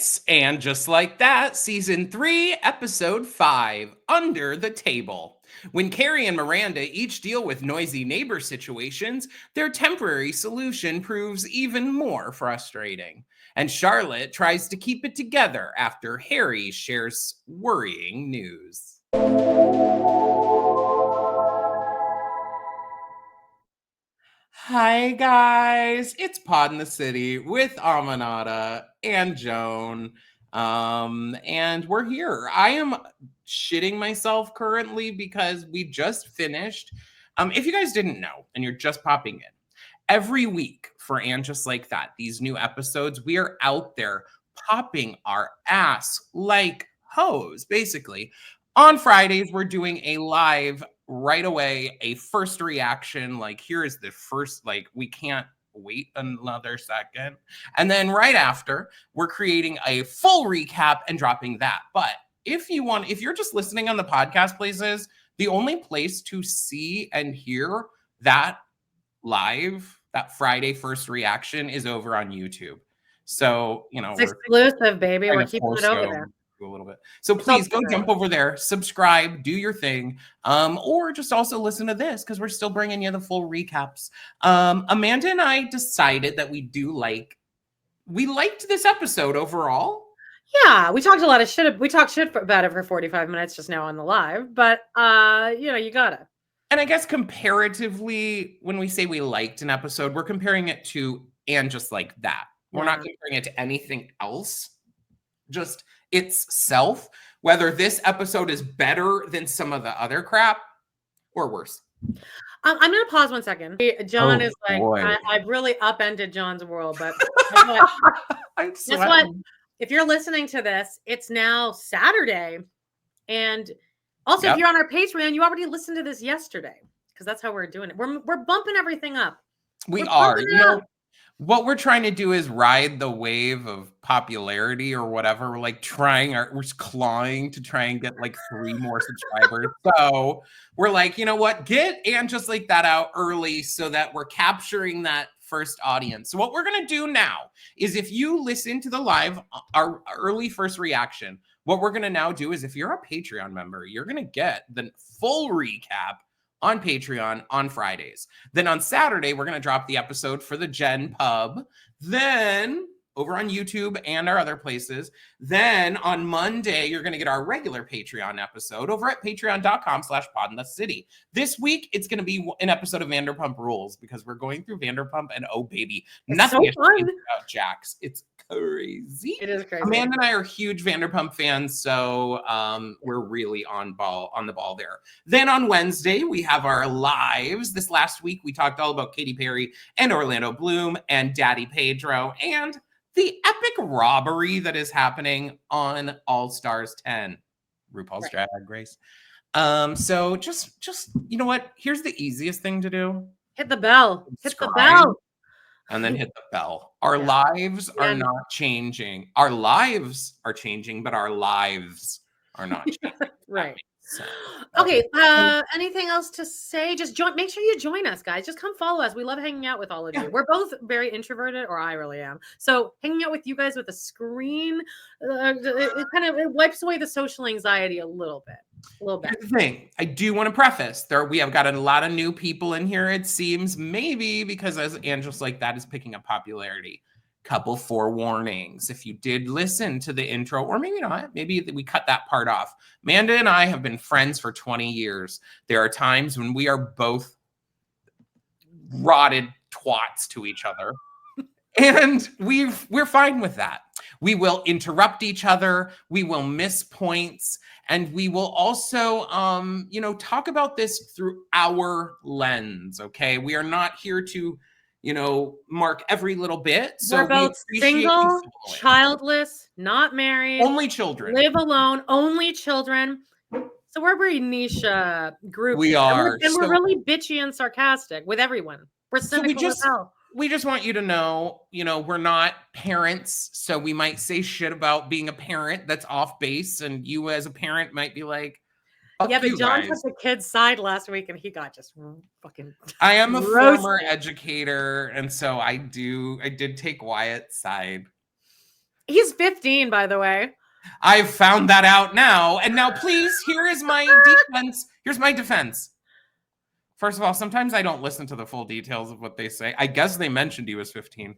It's And Just Like That, Season 3, Episode 5, Under the Table. When Carrie and Miranda each deal with noisy neighbor situations, their temporary solution proves even more frustrating. And Charlotte tries to keep it together after Harry shares worrying news. Hi guys, it's Pod in the City with Amanada and Joan. And we're here. I am shitting myself currently because we just finished. If you guys didn't know and you're just popping in, every week for And Just Like That, these new episodes, we are out there popping our ass like hoes, basically. On Fridays, we're doing a live right away, a first reaction. Like, here is the first, like, we can't wait another second. And then right after, we're creating a full recap and dropping that. But if you're just listening on the podcast places, the only place to see and hear that live, that Friday first reaction, is over on YouTube. So, it's exclusive, baby. We're keeping it over there a little bit. So please go jump over there, subscribe, do your thing, or just also listen to this because we're still bringing you the full recaps. Amanda and I decided that we liked this episode overall. Yeah, we talked a lot of shit. We talked shit about it for 45 minutes just now on the live, but you gotta. And I guess comparatively, when we say we liked an episode, we're comparing it to And Just Like That. We're not comparing it to anything else, just itself. Whether this episode is better than some of the other crap or worse. I'm going to pause 1 second. John is like, I've really upended John's world, but guess what? If you're listening to this, it's now Saturday. And also, if you're on our Patreon, you already listened to this yesterday because that's how we're doing it. We're bumping everything up. We are. You know, what we're trying to do is ride the wave of popularity or whatever. We're like we're clawing to try and get like 3 more subscribers. So we're like, you know what? Get And Just Like That out early so that we're capturing that first audience. So what we're going to do now is, if you listen to the live, our early first reaction, what we're going to now do is, if you're a Patreon member, you're going to get the full recap on Patreon on Fridays. Then on Saturday, we're going to drop the episode for the Gen Pub. Then over on YouTube and our other places. Then on Monday, you're going to get our regular Patreon episode over at patreon.com/podinthecity. This week, it's going to be an episode of Vanderpump Rules because we're going through Vanderpump, and oh baby, nothing is about Jax. It's crazy. It is crazy. Amanda and I are huge Vanderpump fans, so we're really on the ball there. Then on Wednesday, we have our lives. This last week, we talked all about Katy Perry and Orlando Bloom and Daddy Pedro and the epic robbery that is happening on All Stars 10, RuPaul's Drag Race. So just you know what? Here's the easiest thing to do. Hit the bell. Hit the bell. And then hit the bell. Our lives are not changing. Our lives are changing, but our lives are not changing. Right. Okay. Anything else to say? Just make sure you join us, guys. Just come follow us. We love hanging out with all of you. We're both very introverted, or I really am. So hanging out with you guys with a screen, it wipes away the social anxiety a little bit. Here's the thing, I do want to preface we have got a lot of new people in here, it seems, maybe because as And Just Like That is picking up popularity. Couple forewarnings. If you did listen to the intro, or maybe not, maybe we cut that part off. Amanda and I have been friends for 20 years. There are times when we are both rotted twats to each other. And we're fine with that. We will interrupt each other. We will miss points. And we will also, talk about this through our lens, okay? We are not here to, mark every little bit. So we're both single, childless, not married. Only children. Live alone, only children. So we're a very niche group. We are. And we're really bitchy and sarcastic with everyone. We're cynical as hell. We just want you to know, we're not parents, so we might say shit about being a parent that's off base, and you as a parent might be like, yeah, but John took the kid's side last week, and he got just fucking I am a former educator, and so I did take Wyatt's side. He's 15, by the way. I've found that out now. And now, please, here is my defense. Here's my defense. First of all, sometimes I don't listen to the full details of what they say. I guess they mentioned he was 15.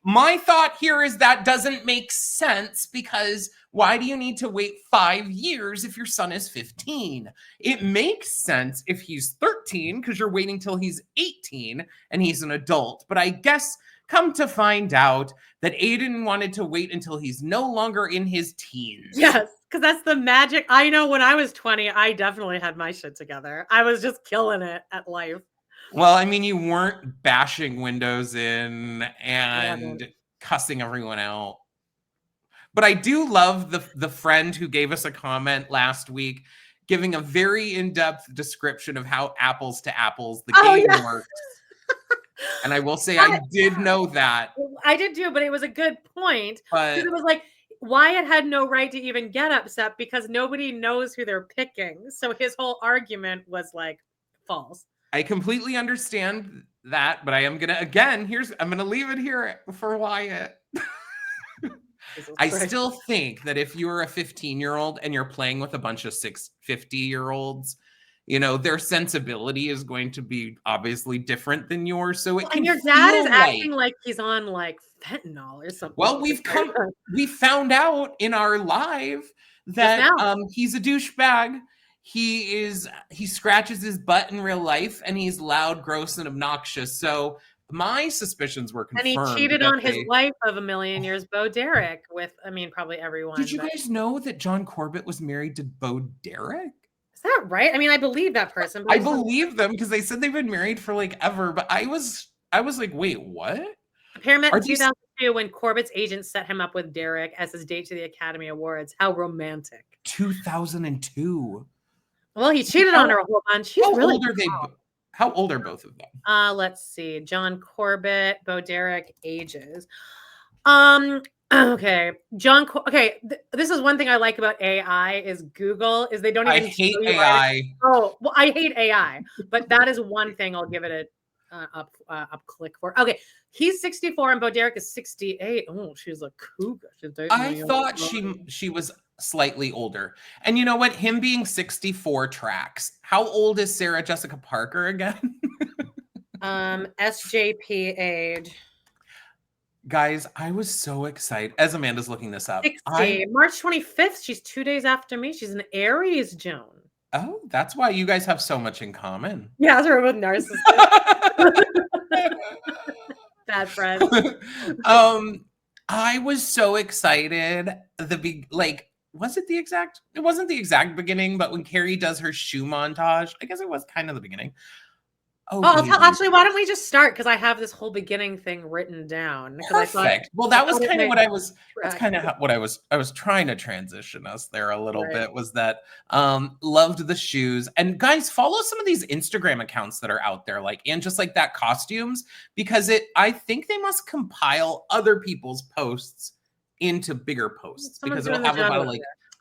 My thought here is that doesn't make sense, because why do you need to wait 5 years if your son is 15? It makes sense if he's 13, because you're waiting till he's 18 and he's an adult. But I guess come to find out that Aiden wanted to wait until he's no longer in his teens. Yes, because that's the magic. I know when I was 20, I definitely had my shit together. I was just killing it at life. Well, I mean, you weren't bashing windows in and cussing everyone out. But I do love the friend who gave us a comment last week, giving a very in-depth description of how apples to apples the game works. And I will say, I did know that. I did too, but it was a good point. But it was like, Wyatt had no right to even get upset because nobody knows who they're picking. So his whole argument was like false. I completely understand that, but I am gonna I'm gonna leave it here for Wyatt. I still think that if you're a 15-year-old and you're playing with a bunch of 50-year-olds, their sensibility is going to be obviously different than yours. So and your dad is acting like he's on like fentanyl or something. Well, we found out in our live that he's a douchebag. He scratches his butt in real life, and he's loud, gross, and obnoxious. So my suspicions were confirmed. And he cheated on his wife of a million years, Bo Derek, with, probably everyone. Did you guys know that John Corbett was married to Bo Derek? Is that right? I believe that person. I believe them because they said they've been married for like ever. But I was like, wait, what? The pair met in 2002 when Corbett's agent set him up with Derek as his date to the Academy Awards. How romantic. 2002. Well, he cheated on her a whole bunch. How old are both of them? Let's see. John Corbett, Bo Derek, ages. Okay. This is one thing I like about AI is Google is they don't even. I hate AI. Oh, well, I hate AI, but that is one thing I'll give it a up click for. Okay, he's 64 and Bo Derek is 68. Oh, she's a cougar. I thought she was slightly older. And you know what? Him being 64 tracks. How old is Sarah Jessica Parker again? SJP age. Guys, I was so excited. As Amanda's looking this up. 60. March 25th. She's 2 days after me. She's an Aries, Joan. Oh, that's why you guys have so much in common. Yeah, we're both narcissists. Bad friends. I was so excited. It wasn't the exact beginning, but when Carrie does her shoe montage, I guess it was kind of the beginning. Actually, why don't we just start? Because I have this whole beginning thing written down. Perfect. That was kind of what I was. That's kind of what I was trying to transition us there a little bit. Was that loved the shoes, and guys, follow some of these Instagram accounts that are out there, and just like that costumes, because I think they must compile other people's posts into bigger posts because it'll have about a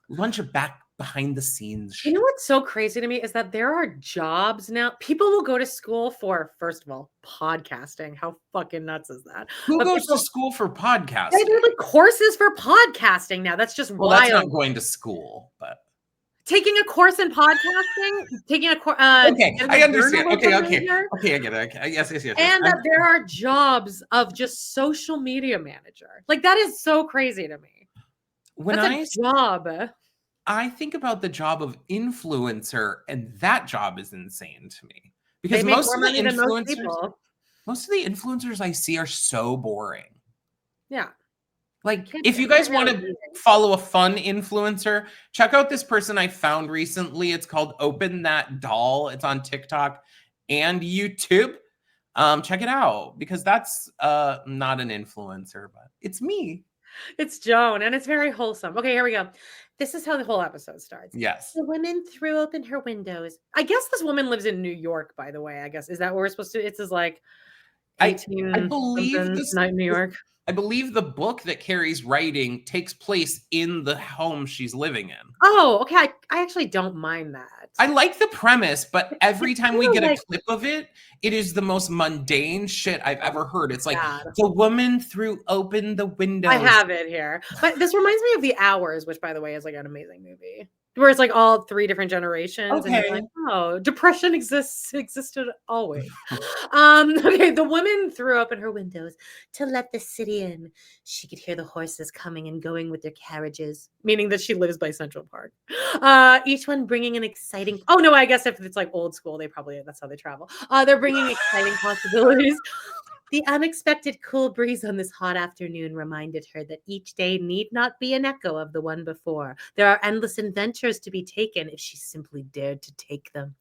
bunch of behind the scenes. You know what's so crazy to me is that there are jobs now. People will go to school for, first of all, podcasting. How fucking nuts is that? Who goes to school for podcasting? They do courses for podcasting now. That's just wild. That's not going to school, but taking a course in podcasting, taking a course. Okay, I understand. Okay, I get it. Okay. Yes. And that there are jobs of just social media manager. That is so crazy to me. That's a job. I think about the job of influencer, and that job is insane to me because most of the influencers I see are so boring. Yeah. If you guys want to follow a fun influencer, check out this person I found recently. It's called Open That Doll. It's on TikTok and YouTube. Check it out because that's not an influencer, but it's me. It's Joan, and it's very wholesome. Okay, here we go. This is how the whole episode starts. Yes. The woman threw open her windows. I guess this woman lives in New York, by the way. I guess. Is that what we're supposed to? It's I believe this night in New York. I believe the book that Carrie's writing takes place in the home she's living in. Oh, okay. I actually don't mind that. I like the premise, but every time we get a clip of it, it is the most mundane shit I've ever heard. It's like the woman threw open the windows. I have it here. But this reminds me of The Hours, which by the way is like an amazing movie. Where it's like all 3 different generations. Okay. And you're like, oh, depression existed always. Okay, the woman threw open her windows to let the city in. She could hear the horses coming and going with their carriages, meaning that she lives by Central Park. Each one bringing an exciting. Oh no, I guess if it's like old school, that's how they travel. They're bringing exciting possibilities. The unexpected cool breeze on this hot afternoon reminded her that each day need not be an echo of the one before. There are endless adventures to be taken if she simply dared to take them.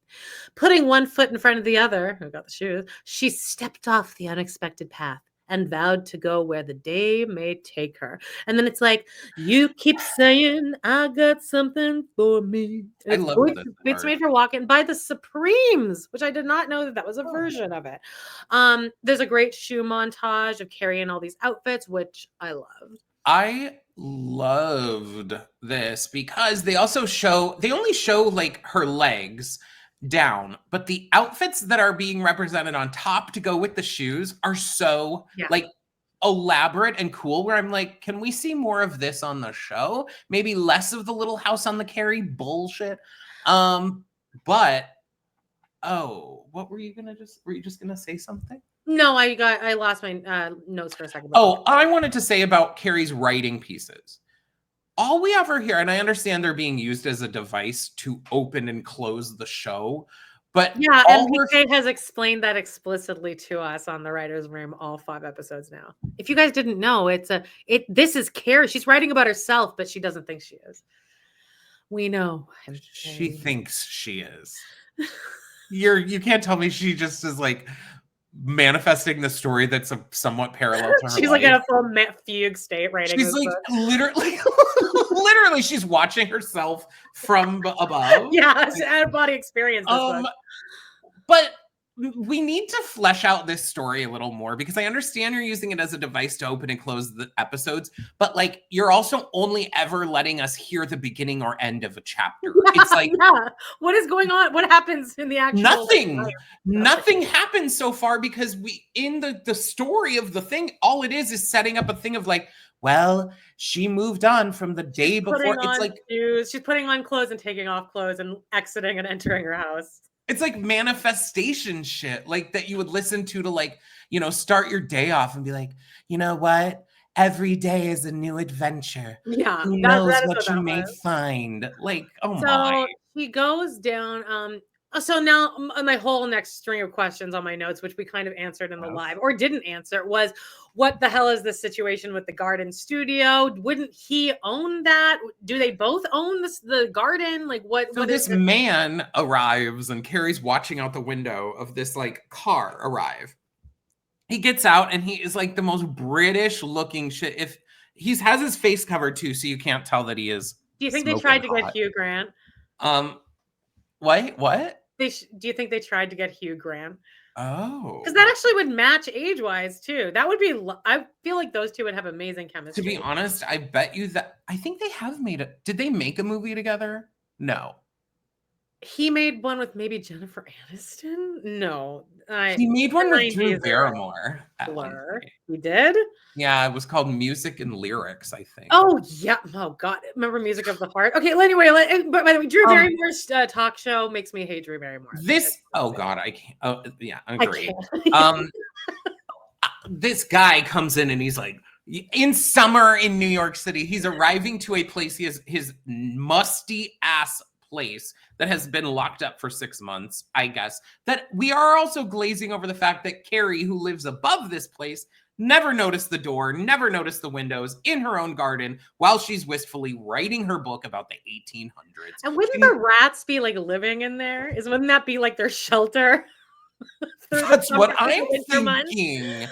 Putting one foot in front of the other, who got the shoes, she stepped off the unexpected path and vowed to go where the day may take her. And then it's like, you keep saying, I got something for me. I love this It's Made for Walking by the Supremes, which I did not know that was a version of it. There's a great shoe montage of Carrie in all these outfits, which I loved. I loved this because they only show like her legs down, but the outfits that are being represented on top to go with the shoes are so like elaborate and cool, where I'm like, can we see more of this on the show? Maybe less of the Little House on the Carrie bullshit. But what were you just gonna say something? No, I lost my notes for a second. I wanted to say about Carrie's writing pieces. All we ever hear, and I understand they're being used as a device to open and close the show, but yeah, and PK has explained that explicitly to us on the writer's room all 5 episodes now. If you guys didn't know, this is Carrie. She's writing about herself, but she doesn't think she is. We know. She thinks she is. You can't tell me she just is like manifesting the story that's somewhat parallel to her She's life. like in a full fugue state writing. She's like literally she's watching herself from above. Yeah, it's an out-of-body experience. But we need to flesh out this story a little more, because I understand you're using it as a device to open and close the episodes, but like you're also only ever letting us hear the beginning or end of a chapter. It's like, what is going on? What happens in the actual nothing happens so far, because we in the story of the thing, all it is setting up a thing of like, well, she moved on from the day before. It's like she's putting on clothes and taking off clothes and exiting and entering her house. It's like manifestation shit, like that you would listen to like, start your day off and be like, you know what? Every day is a new adventure. Yeah. Who knows what you may find? Like, my. He goes down. So now my whole next string of questions on my notes, which we kind of answered in the live or didn't answer, was what the hell is this situation with the garden studio? Wouldn't he own that? Do they both own the garden? Like what? So this man arrives and Carrie's watching out the window of this like car arrive. He gets out and he is like the most British looking shit. If he has his face covered too, so you can't tell that he is. Do you think they tried to get Hugh Grant? What? Do you think they tried to get Hugh Grant? Oh. Because that actually would match age-wise, too. That would be... I feel like those two would have amazing chemistry. To be honest, I bet you that... I think they have made it... Did they make a movie together? No. He made one with maybe Jennifer Aniston? No. He made one with Drew Barrymore. He did? Yeah, it was called Music and Lyrics, I think. Oh, yeah. Oh, God. Remember Music of the Heart? Okay, well, anyway, but by the way, Drew Barrymore's talk show makes me hate Drew Barrymore. God, I can't. Oh, yeah, I agree. This guy comes in and he's like, in summer in New York City, he's arriving to a place, his musty ass place that has been locked up for 6 months, I guess. That we are also glazing over the fact that Carrie, who lives above this place, never noticed the door, never noticed the windows in her own garden while she's wistfully writing her book about the 1800s. And wouldn't the rats be like living in there? Wouldn't that be like their shelter? That's what I'm thinking.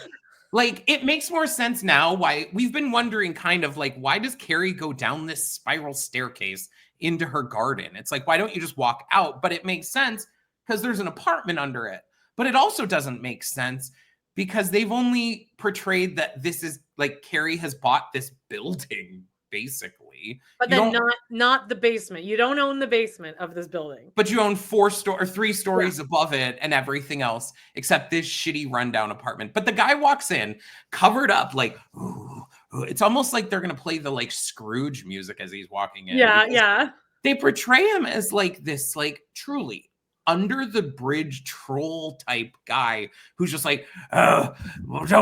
Like, it makes more sense now why we've been wondering kind of like, why does Carrie go down this spiral staircase into her garden? It's like, why don't you just walk out? But it makes sense because there's an apartment under it. But it also doesn't make sense because they've only portrayed that this is like Carrie has bought this building, basically. But then not the basement. You don't own the basement of this building. But you own 3 stories above it and everything else except this shitty rundown apartment. But the guy walks in covered up like, ooh, it's almost like they're going to play the like Scrooge music as he's walking in. Yeah. They portray him as like this, like truly under the bridge troll type guy who's just like, oh, what's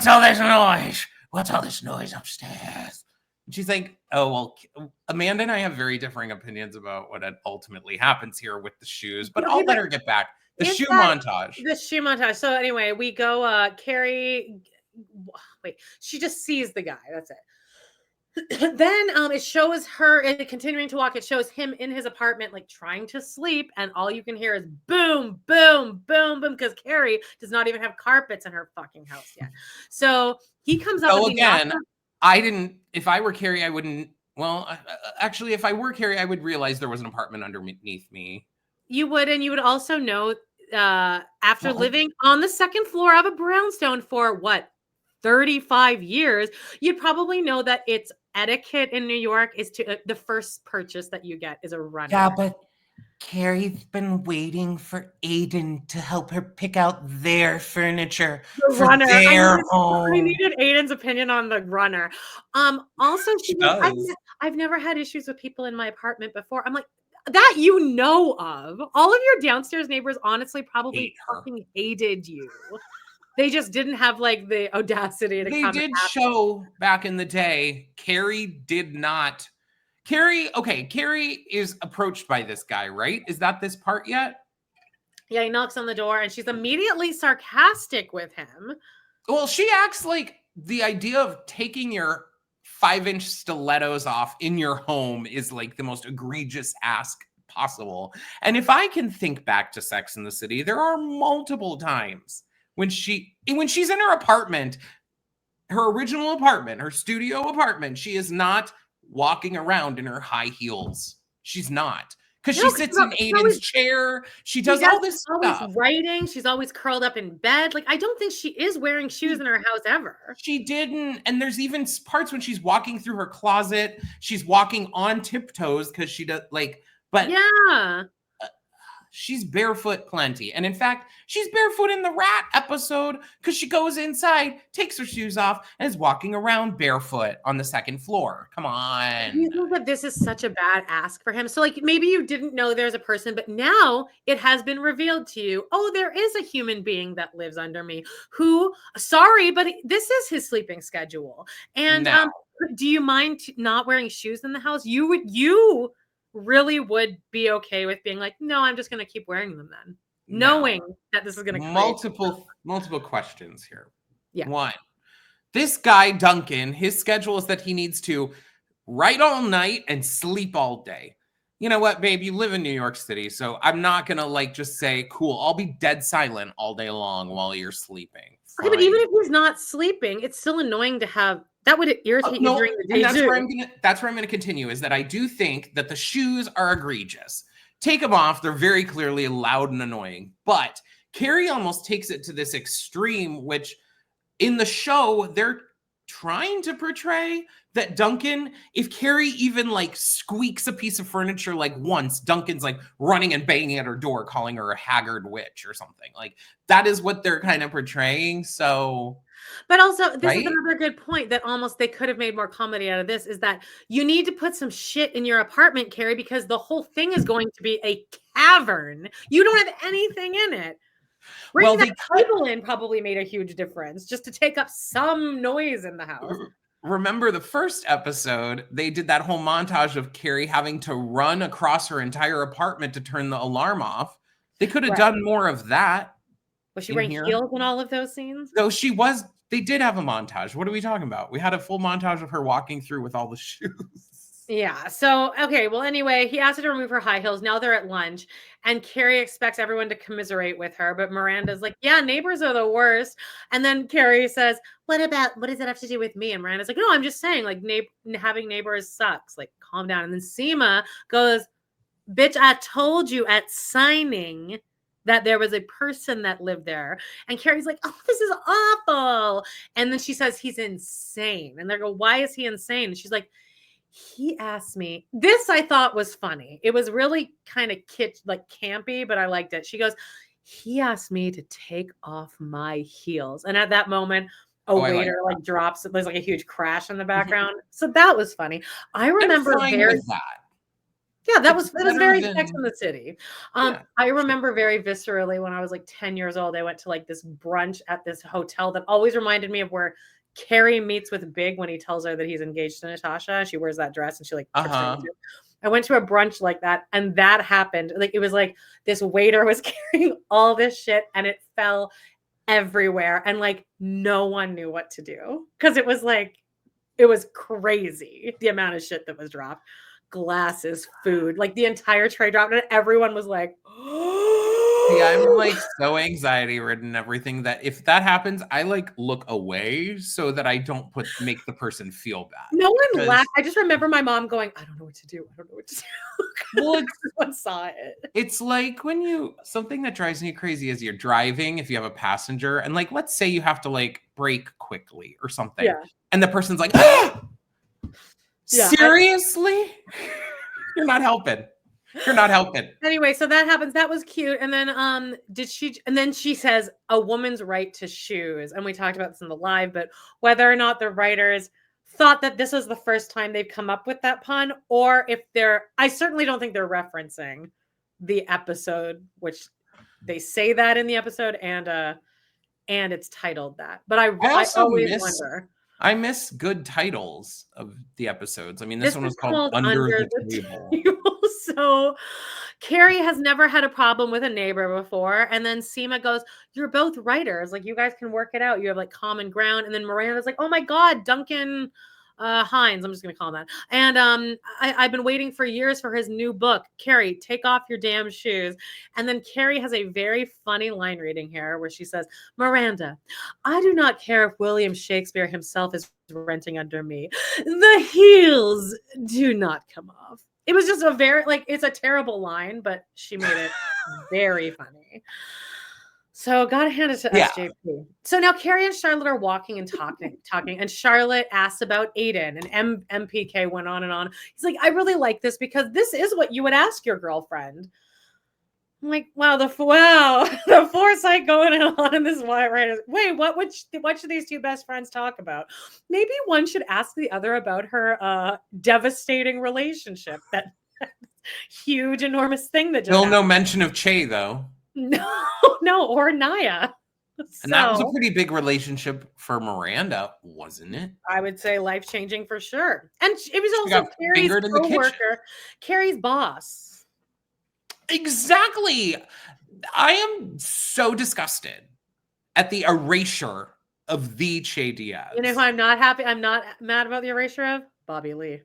all this noise? What's all this noise upstairs? And she's like, oh, well, Amanda and I have very differing opinions about what ultimately happens here with the shoes, but I'll let her get back. The shoe montage. So anyway, we go, Carrie, she just sees the guy. That's it. Then it shows her continuing to walk. It shows him in his apartment, like trying to sleep, and all you can hear is boom, boom, boom, boom, because Carrie does not even have carpets in her fucking house yet. So he comes up. So again, if I were Carrie, I wouldn't. Well, actually, if I were Carrie, I would realize there was an apartment underneath me. You would, and you would also know after living on the second floor of a brownstone for 35 years, you'd probably know that it's etiquette in New York is to the first purchase that you get is a runner. Yeah, but Carrie's been waiting for Aiden to help her pick out their furniture for their home. I needed Aiden's opinion on the runner. Also, I've never had issues with people in my apartment before. I'm like, that you know of. All of your downstairs neighbors honestly probably fucking hated you. They just didn't have like the audacity to come. They did show back in the day. Carrie did not. Carrie is approached by this guy, right? Is that this part yet? Yeah, he knocks on the door and she's immediately sarcastic with him. Well, she acts like the idea of taking your 5-inch stilettos off in your home is like the most egregious ask possible. And if I can think back to Sex and the City, there are multiple times when she's in her apartment, her original apartment, her studio apartment, she is not walking around in her high heels. She's not. Because she sits in Aiden's chair. She does all this stuff. She's always writing. She's always curled up in bed. Like, I don't think she is wearing shoes in her house ever. She didn't. And there's even parts when she's walking through her closet. She's walking on tiptoes because she does but yeah. She's barefoot plenty. And in fact, she's barefoot in the rat episode because she goes inside, takes her shoes off, and is walking around barefoot on the second floor. Come on. You know that this is such a bad ask for him. So like maybe you didn't know there's a person, but now it has been revealed to you. Oh, there is a human being that lives under me who, sorry, but this is his sleeping schedule. And do you mind not wearing shoes in the house? You really would be okay with being like, no, I'm just going to keep wearing them then, knowing that this is going to multiple questions here. Yeah. One, this guy Duncan, his schedule is that he needs to write all night and sleep all day. You know what, babe? You live in New York City, so I'm not going to just say, cool, I'll be dead silent all day long while you're sleeping. Okay, but even if he's not sleeping, it's still annoying to have. That would irritate you during the day. That's where I'm going to continue, is that I do think that the shoes are egregious. Take them off. They're very clearly loud and annoying. But Carrie almost takes it to this extreme, which in the show, they're trying to portray that Duncan, if Carrie even squeaks a piece of furniture once, Duncan's running and banging at her door, calling her a haggard witch or something. That is what they're kind of portraying. So... But also, this is another good point that almost they could have made more comedy out of this, is that you need to put some shit in your apartment, Carrie, because the whole thing is going to be a cavern. You don't have anything in it. Bringing that table in probably made a huge difference just to take up some noise in the house. Remember the first episode, they did that whole montage of Carrie having to run across her entire apartment to turn the alarm off. They could have done more of that. Was she wearing heels in all of those scenes? No, she was. They did have a montage. What are we talking about? We had a full montage of her walking through with all the shoes. Yeah. So, okay. Well, anyway, he asked her to remove her high heels. Now they're at lunch. And Carrie expects everyone to commiserate with her. But Miranda's like, yeah, neighbors are the worst. And then Carrie says, what does that have to do with me? And Miranda's like, no, I'm just saying, having neighbors sucks. Calm down. And then Seema goes, bitch, I told you at signing that there was a person that lived there. And Carrie's like, oh, this is awful. And then she says he's insane. And they go, why is he insane? And she's like, he asked me. This I thought was funny. It was really kind of like campy, but I liked it. She goes, he asked me to take off my heels. And at that moment, a waiter like drops. There's like a huge crash in the background. So that was funny. I remember that. Yeah, it was very Sex in the City. I remember very viscerally when I was like 10 years old, I went to like this brunch at this hotel that always reminded me of where Carrie meets with Big when he tells her that he's engaged to Natasha. She wears that dress and she like I went to a brunch like that, and that happened. Like it was like this waiter was carrying all this shit and it fell everywhere, and like no one knew what to do because it was crazy the amount of shit that was dropped. Glasses, food, like the entire tray dropped, and everyone was like, yeah, I'm like so anxiety ridden, everything, that if that happens, I like look away so that I don't make the person feel bad. No one laughed. I just remember my mom going, I don't know what to do. I don't know what to do. Well, everyone saw it. It's like when something that drives me crazy is you're driving, if you have a passenger, and like, let's say you have to like brake quickly or something. And the person's like, seriously? You're not helping. You're not helping. Anyway, so that happens. That was cute. And then and then she says a woman's right to shoes. And we talked about this in the live, but whether or not the writers thought that this was the first time they've come up with that pun, or if I certainly don't think they're referencing the episode, which they say that in the episode, and it's titled that. But I always wonder. I miss good titles of the episodes. I mean, this one was called Under the Table. So Carrie has never had a problem with a neighbor before. And then Seema goes, you're both writers. Like, you guys can work it out. You have like common ground. And then Miranda's like, oh my God, Duncan Hines. I'm just going to call him that. And I've been waiting for years for his new book. Carrie, take off your damn shoes. And then Carrie has a very funny line reading here where she says, Miranda, I do not care if William Shakespeare himself is renting under me. The heels do not come off. It was just it's a terrible line, but she made it very funny. So gotta hand it to SJP. So now Carrie and Charlotte are walking and talking, and Charlotte asks about Aiden, and MPK went on and on. He's like, I really like this because this is what you would ask your girlfriend. I'm like, wow, the foresight going on in this writer. Wait, what should these two best friends talk about? Maybe one should ask the other about her devastating relationship. That huge, enormous thing that just still no mention of Che though. No, or Naya. And that was a pretty big relationship for Miranda, wasn't it? I would say life-changing for sure. And it was also Carrie's co-worker, Carrie's boss. Exactly. I am so disgusted at the erasure of the Che Diaz. You know who I'm not happy? I'm not mad about the erasure of? Bobby Lee.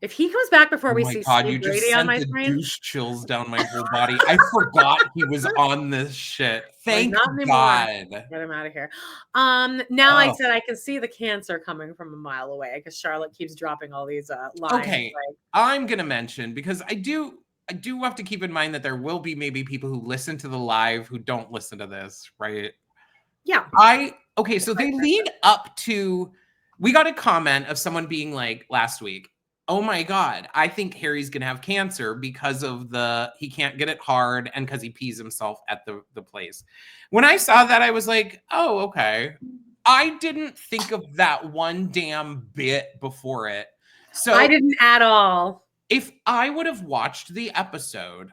If he comes back before we see Steve Brady on my screen, douche chills down my whole body. I forgot he was on this shit. Thank God. Get him out of here. Now I said I can see the cancer coming from a mile away because Charlotte keeps dropping all these lines. Okay, I'm gonna mention, because I do have to keep in mind that there will be maybe people who listen to the live who don't listen to this, right? Yeah. So they lead up to, we got a comment of someone being like last week, oh my God, I think Harry's gonna have cancer because of he can't get it hard and because he pees himself at the place. When I saw that, I was like, oh, okay. I didn't think of that one damn bit before it. So I didn't at all. If I would have watched the episode,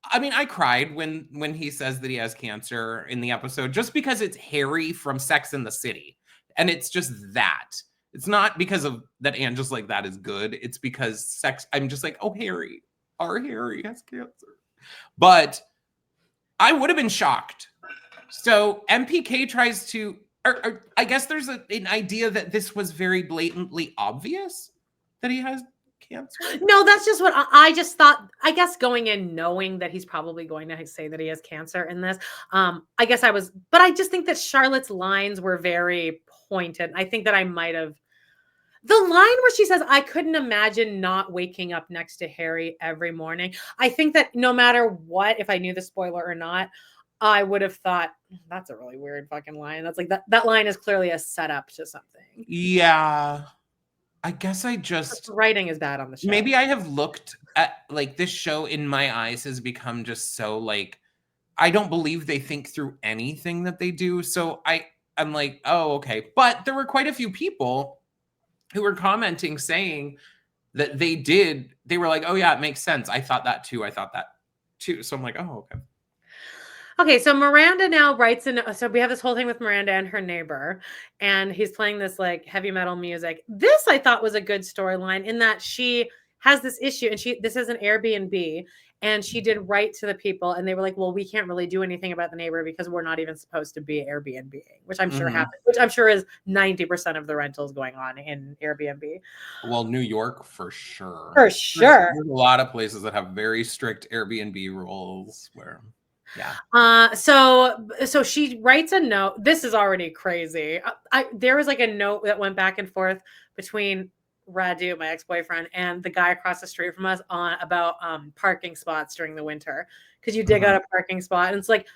I mean, I cried when he says that he has cancer in the episode, just because it's Harry from Sex in the City. And it's just that. It's not because of that and just like that is good. It's because I'm just like, oh, Harry, our Harry has cancer. But I would have been shocked. So MPK tries to, or I guess there's an idea that this was very blatantly obvious that he has cancer. No, that's just what I just thought. I guess going in knowing that he's probably going to say that he has cancer in this. I guess but I just think that Charlotte's lines were very pointed. I think that I might have, The line where she says, I couldn't imagine not waking up next to Harry every morning. I think that no matter what, if I knew the spoiler or not, I would have thought that's a really weird fucking line. That's like that line is clearly a setup to something. Yeah. I guess I just the writing is bad on the show. Maybe I have looked at like this show in my eyes has become just so like I don't believe they think through anything that they do. So I'm like, oh, okay. But there were quite a few people who were commenting saying that they were like, oh yeah, it makes sense. I thought that too. So I'm like, oh, okay. Okay, so Miranda now writes so we have this whole thing with Miranda and her neighbor, and he's playing this like heavy metal music. This I thought was a good storyline in that she has this issue, and this is an Airbnb, and she did write to the people, and they were like, well, we can't really do anything about the neighbor because we're not even supposed to be Airbnb, which I'm sure happens, which I'm sure is 90% of the rentals going on in Airbnb. Well, New York for sure. For sure. There's a lot of places that have very strict Airbnb rules where yeah. So she writes a note. This is already crazy. There was like a note that went back and forth between Radu, my ex-boyfriend, and the guy across the street from us about parking spots during the winter. Because you dig out a parking spot, and it's like,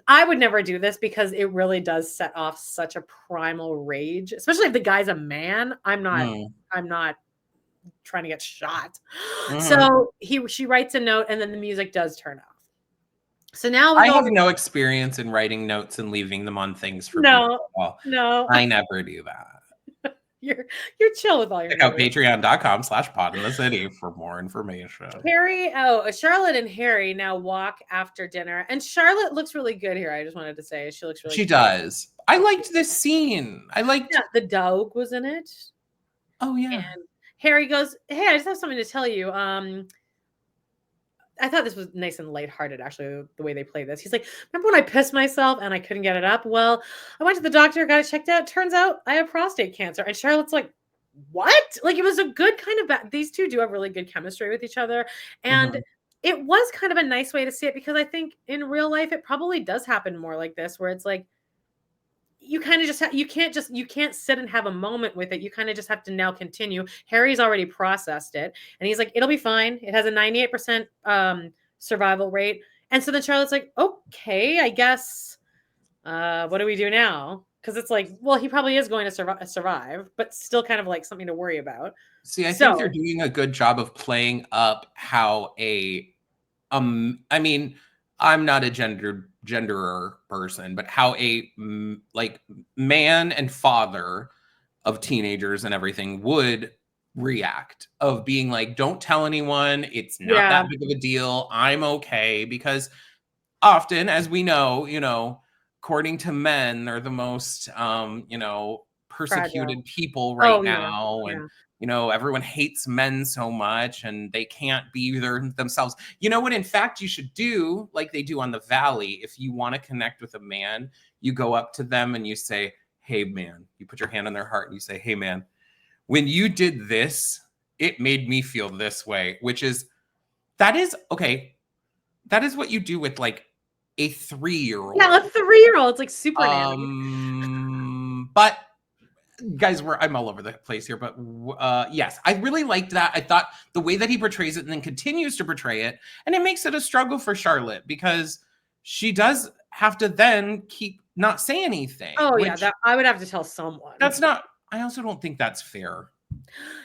I would never do this because it really does set off such a primal rage, especially if the guy's a man. I'm not trying to get shot. So she writes a note, and then the music does turn off. So now I have no experience in writing notes and leaving them on things for people. No, I never do that. You're chill with all your. Check out patreon.com/podinthecity for more information. Charlotte and Harry now walk after dinner, and Charlotte looks really good here. I just wanted to say she looks really. She does. I liked this scene. The dog was in it. Oh yeah. And Harry goes, "Hey, I just have something to tell you. I thought this was nice and lighthearted, actually, the way they play this. He's like, remember when I pissed myself and I couldn't get it up? Well, I went to the doctor, got it checked out. Turns out I have prostate cancer. And Charlotte's like, what? Like, it was a good kind of, these two do have really good chemistry with each other. And it was kind of a nice way to see it, because I think in real life, it probably does happen more like this, where it's like, you kind of just you can't sit and have a moment with it. You kind of just have to now continue. Harry's already processed it, and he's like, it'll be fine. It has a 98% survival rate. And so then Charlotte's like, okay, I guess what do we do now? Because it's like, well, he probably is going to survive, but still kind of like something to worry about. See, I think they're doing a good job of playing up how I mean, I'm not a genderer person, but how a like man and father of teenagers and everything would react, of being like, don't tell anyone, it's not that big of a deal, I'm okay. Because often, as we know, according to men, they're the most persecuted people right now. And everyone hates men so much, and they can't be themselves. You know what, in fact, you should do, like they do on The Valley. If you want to connect with a man, you go up to them and you say, hey, man. You put your hand on their heart and you say, hey, man, when you did this, it made me feel this way. That is what you do with like a 3-year-old. Yeah, a 3-year-old. It's like super But guys, I'm all over the place here, but yes, I really liked that. I thought the way that he portrays it and then continues to portray it, and it makes it a struggle for Charlotte, because she does have to then keep not say anything. Oh yeah, that I would have to tell someone. I also don't think that's fair.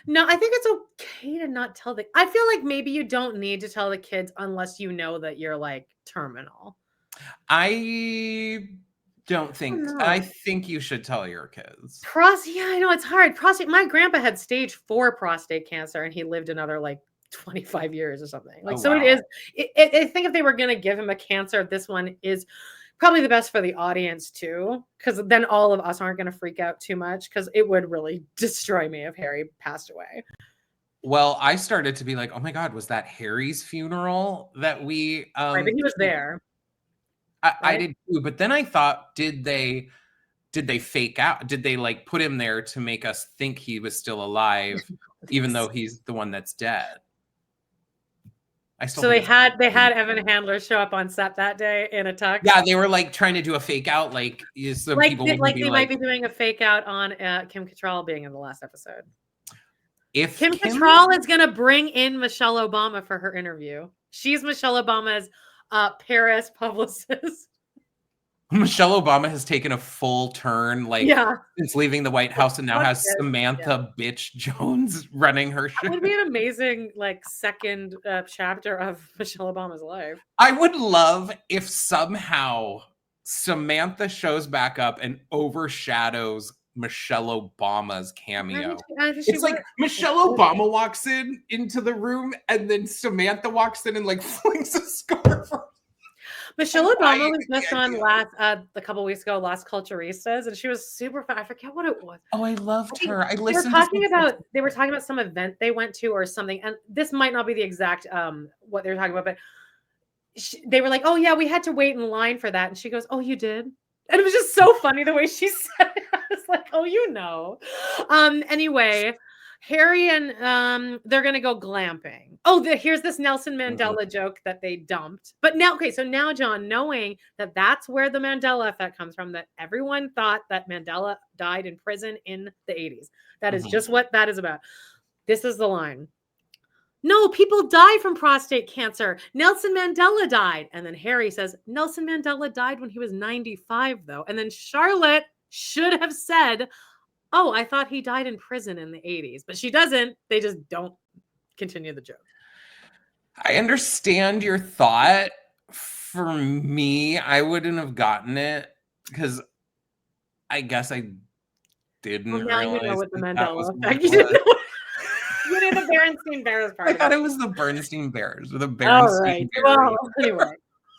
No, I think it's okay to not tell I feel like maybe you don't need to tell the kids unless you know that you're like terminal. I don't think. I think you should tell your kids. Yeah, I know it's hard. My grandpa had stage 4 prostate cancer, and he lived another like 25 years or something. Like, so wow. I think if they were going to give him a cancer, this one is probably the best for the audience too, because then all of us aren't going to freak out too much, because it would really destroy me if Harry passed away. Well, I started to be like, oh my God, was that Harry's funeral that we right, but he was there. I did too, but then I thought, did they fake out? Did they like put him there to make us think he was still alive, even though he's the one that's dead? So they had Evan Handler show up on set that day in a tux. Yeah, they were like trying to do a fake out, people might be doing a fake out on Kim Cattrall being in the last episode. if Kim Cattrall is going to bring in Michelle Obama for her interview. She's Michelle Obama's Paris publicist. Michelle Obama has taken a full turn, like since leaving the White House, and now has Samantha Bitch Jones running her show. That would be an amazing, like, second chapter of Michelle Obama's life. I would love if somehow Samantha shows back up and overshadows Michelle Obama's cameo. It's like Michelle Obama walks into the room, and then Samantha walks in and like flings a scarf. Michelle Obama was just on a couple weeks ago, Las Culturistas, and she was super fun. I forget what it was. Oh, I loved her. I listened. They were talking about some event they went to or something, and this might not be the exact what they were talking about, but they were like, "Oh yeah, we had to wait in line for that," and she goes, "Oh, you did." And it was just so funny the way she said it. I was like, "Oh, you know." Anyway, Harry and they're gonna go glamping. Oh, here's this Nelson Mandela joke that they dumped. But now, okay, so now, John, knowing that that's where the Mandela effect comes from, that everyone thought that Mandela died in prison in the 80s. That is just what that is about. This is the line. No, people die from prostate cancer. Nelson Mandela died. And then Harry says, Nelson Mandela died when he was 95, though. And then Charlotte should have said, oh, I thought he died in prison in the 80s. But she doesn't. They just don't continue the joke. I understand your thought. For me, I wouldn't have gotten it because I guess I didn't realize you know what the Mandela effect. You did the Berenstain Bears part. I thought it was the Bernstein Bears or the Berenstain Bears. Well, anyway.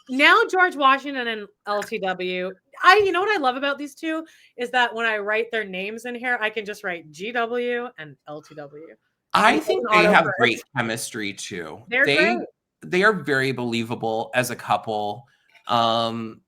Now George Washington and LTW. You know what I love about these two is that when I write their names in here, I can just write GW and LTW. I think they have great chemistry too. They are very believable as a couple. Their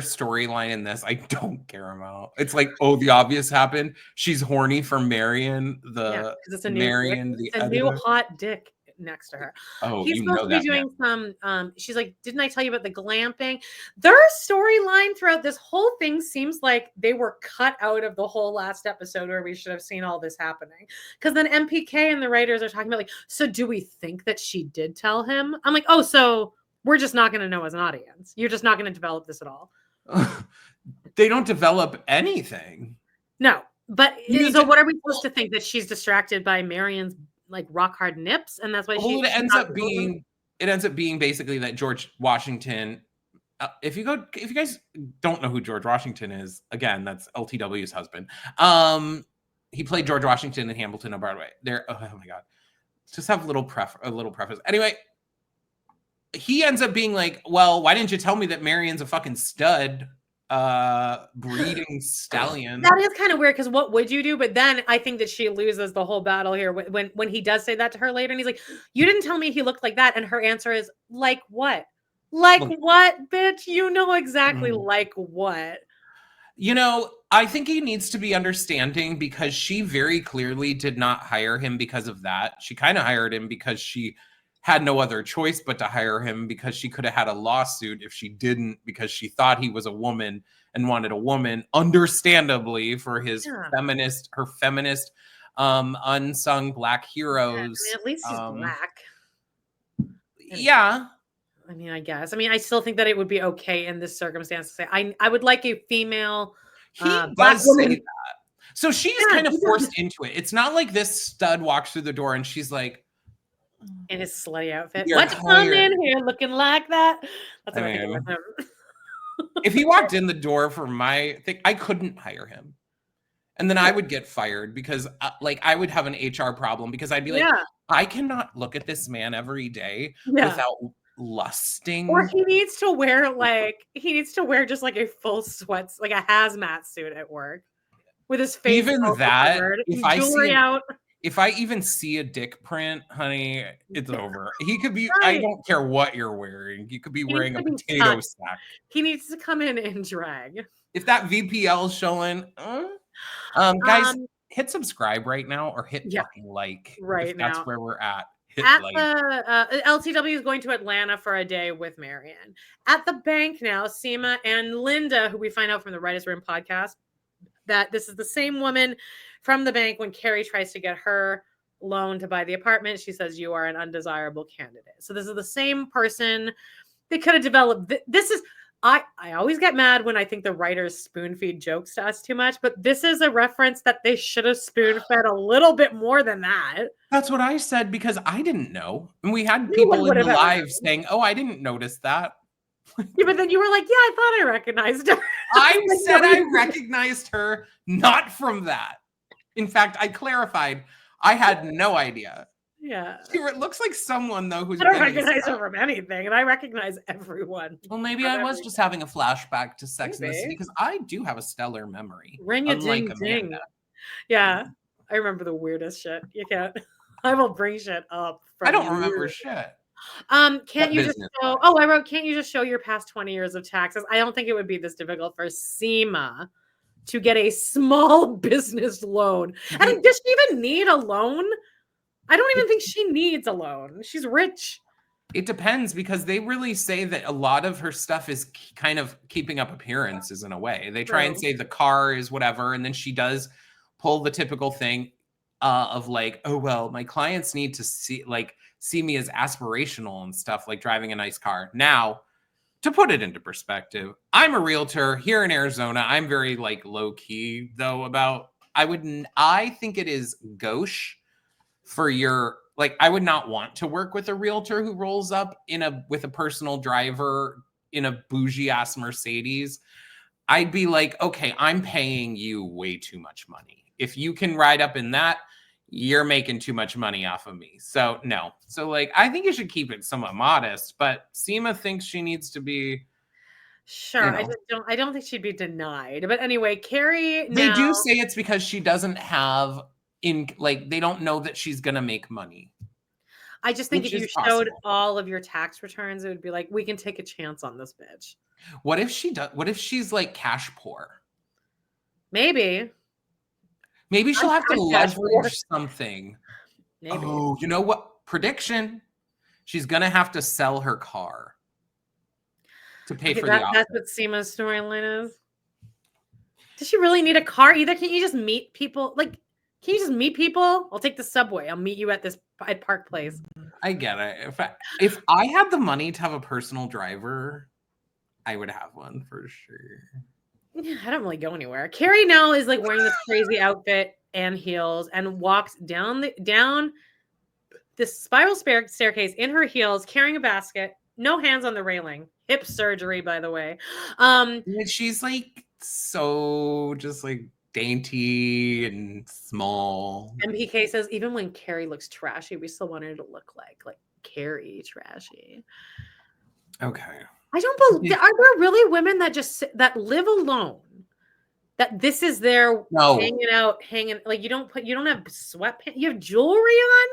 storyline in this, I don't care about. It's like, oh, the obvious happened. She's horny for Marion, it's a new hot dick next to her. Oh, he's supposed to be doing some. She's like, didn't I tell you about the glamping? Their storyline throughout this whole thing seems like they were cut out of the whole last episode where we should have seen all this happening. Because then MPK and the writers are talking about like, so do we think that she did tell him? I'm like, oh, so we're just not going to know as an audience. You're just not going to develop this at all. They don't develop anything. No, but so what are we supposed to think, that she's distracted by Marion's like rock hard nips, and that's why it ends up being basically that George Washington. If you guys don't know who George Washington is, again, that's LTW's husband. He played George Washington in Hamilton on Broadway. Oh my god, just have a little preface. Anyway, he ends up being like, well, why didn't you tell me that Marion's a fucking stud? Breeding stallion. That is kind of weird, because what would you do? But then I think that she loses the whole battle here when he does say that to her later, and he's like, you didn't tell me he looked like that. And her answer is, like what? Like what, bitch? You know exactly like what. You know, I think he needs to be understanding, because she very clearly did not hire him because of that. She kind of hired him because she had no other choice but to hire him, because she could have had a lawsuit if she didn't, because she thought he was a woman and wanted a woman, understandably, for his feminist unsung Black heroes. Yeah, at least he's Black. Yeah. I mean, I guess. I mean, I still think that it would be okay in this circumstance to say, I would like a female Black woman. Say that. So she's kind of forced into it. It's not like this stud walks through the door and she's like, in his slutty outfit. What's come in here looking like that? That's what I think with him. If he walked in the door for my thing, I couldn't hire him. And then I would get fired, because I would have an HR problem, because I'd be like, I cannot look at this man every day without lusting. Or he needs to wear just like a full sweats, like a hazmat suit at work with his face. Even that, if I even see a dick print, honey, it's over. He could be, I don't care what you're wearing. You could be wearing a potato sack. He needs to come in drag. If that VPL is showing, guys, hit subscribe right now, or hit fucking like right now. That's where we're at. LTW is going to Atlanta for a day with Marion. At the bank now, Seema and Linda, who we find out from the Writers' Room podcast, that this is the same woman from the bank when Carrie tries to get her loan to buy the apartment. She says, "You are an undesirable candidate." So this is the same person. They could have developed. This is. I always get mad when I think the writers spoon feed jokes to us too much, but this is a reference that they should have spoon fed a little bit more than that. That's what I said because I didn't know. And we had people in the live saying, "Oh, I didn't notice that." Yeah, but then you were like, "Yeah, I thought I recognized her." I said I recognized her not from that. In fact, I clarified I had no idea. Yeah. She looks like someone, though, who's... I don't recognize her from anything, and I recognize everyone. Well, maybe I was just having a flashback to Sex and the City, because I do have a stellar memory. Ring-a-ding-ding. Yeah. I remember the weirdest shit. You can't... I will bring shit up. I don't remember shit. Can't you just show... Oh, I wrote, can't you just show your past 20 years of taxes? I don't think it would be this difficult for Seema to get a small business loan. I mean, does she even need a loan? I don't even think she needs a loan. She's rich. It depends, because they really say that a lot of her stuff is kind of keeping up appearances in a way. They try and say the car is whatever, and then she does pull the typical thing of like, oh, well, my clients need to see me as aspirational and stuff, like driving a nice car. Now, to put it into perspective, I'm a realtor here in Arizona. I'm very like low key though about, I think it is gauche for your, like, I would not want to work with a realtor who rolls up with a personal driver in a bougie ass Mercedes. I'd be like, okay, I'm paying you way too much money. If you can ride up in that, you're making too much money off of me. So no. So like, I think you should keep it somewhat modest, but Seema thinks she needs to be. Sure. I don't think she'd be denied. But anyway, Carrie. They do say it's because she doesn't have they don't know that she's going to make money. I just think if you showed all of your tax returns, it would be like, we can take a chance on this bitch. What if she does? What if she's like cash poor? Maybe she'll have to leverage something. Maybe. Oh, you know what? Prediction. She's going to have to sell her car to pay for the office. That's what Seema's storyline is. Does she really need a car either? Can't you just meet people? Can you just meet people? I'll take the subway. I'll meet you at Park Place. I get it. If I had the money to have a personal driver, I would have one for sure. Yeah, I don't really go anywhere. Carrie now is like wearing this crazy outfit and heels and walks down this spiral staircase in her heels, carrying a basket, no hands on the railing. Hip surgery, by the way. She's like so just like dainty and small. MPK says, even when Carrie looks trashy, we still want her to look like Carrie trashy. Okay. I don't believe. Are there really women that live alone? That this is their hanging like you don't have sweatpants. You have jewelry on.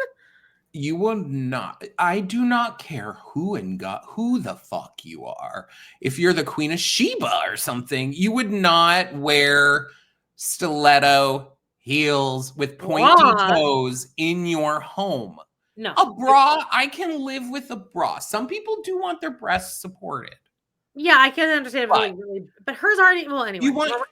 You will not. I do not care who the fuck you are. If you're the Queen of Sheba or something, you would not wear stiletto heels with pointy toes in your home. No. A bra, I can live with a bra. Some people do want their breasts supported. Yeah, I can understand. But hers already, well, anyway.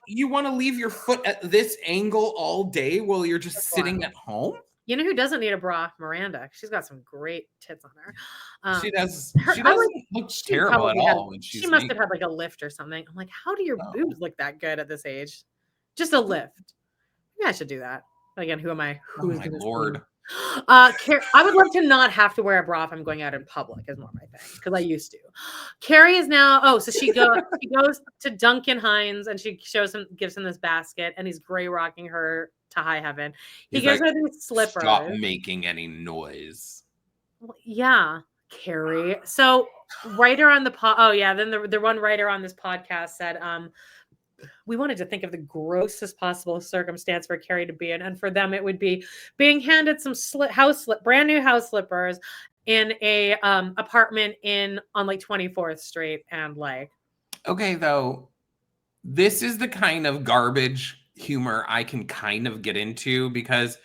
You want to leave your foot at this angle all day while you're just sitting at home? You know who doesn't need a bra? Miranda. She's got some great tits on her. She doesn't look terrible at all. She must have had like a lift or something. I'm like, how do your boobs look that good at this age? Just a lift. Yeah, I should do that. Again, who am I? Oh my Lord. I would love to not have to wear a bra if I'm going out in public is more my thing, because I used to. Carrie is now, so she goes to Duncan Hines and she gives him this basket, and he's gray rocking her to high heaven. He gives her these slippers. Stop making any noise. Well, yeah, Carrie. So writer on the then the one writer on this podcast said, we wanted to think of the grossest possible circumstance for Carrie to be in. And for them, it would be being handed some brand new house slippers in a apartment on like 24th Street. And like, okay, though, this is the kind of garbage humor I can kind of get into, because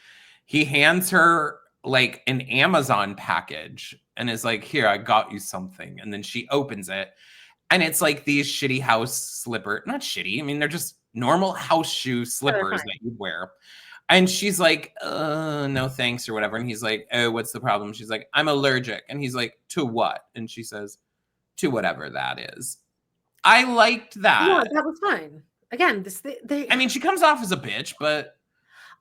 he hands her like an Amazon package and is like, here, I got you something. And then she opens it. And it's like these shitty house slipper, not shitty. I mean, they're just normal house shoe slippers that you'd wear. And she's like, no thanks or whatever. And he's like, oh, what's the problem? She's like, I'm allergic. And he's like, to what? And she says, to whatever that is. I liked that. Yeah, that was fine. Again, I mean, she comes off as a bitch, but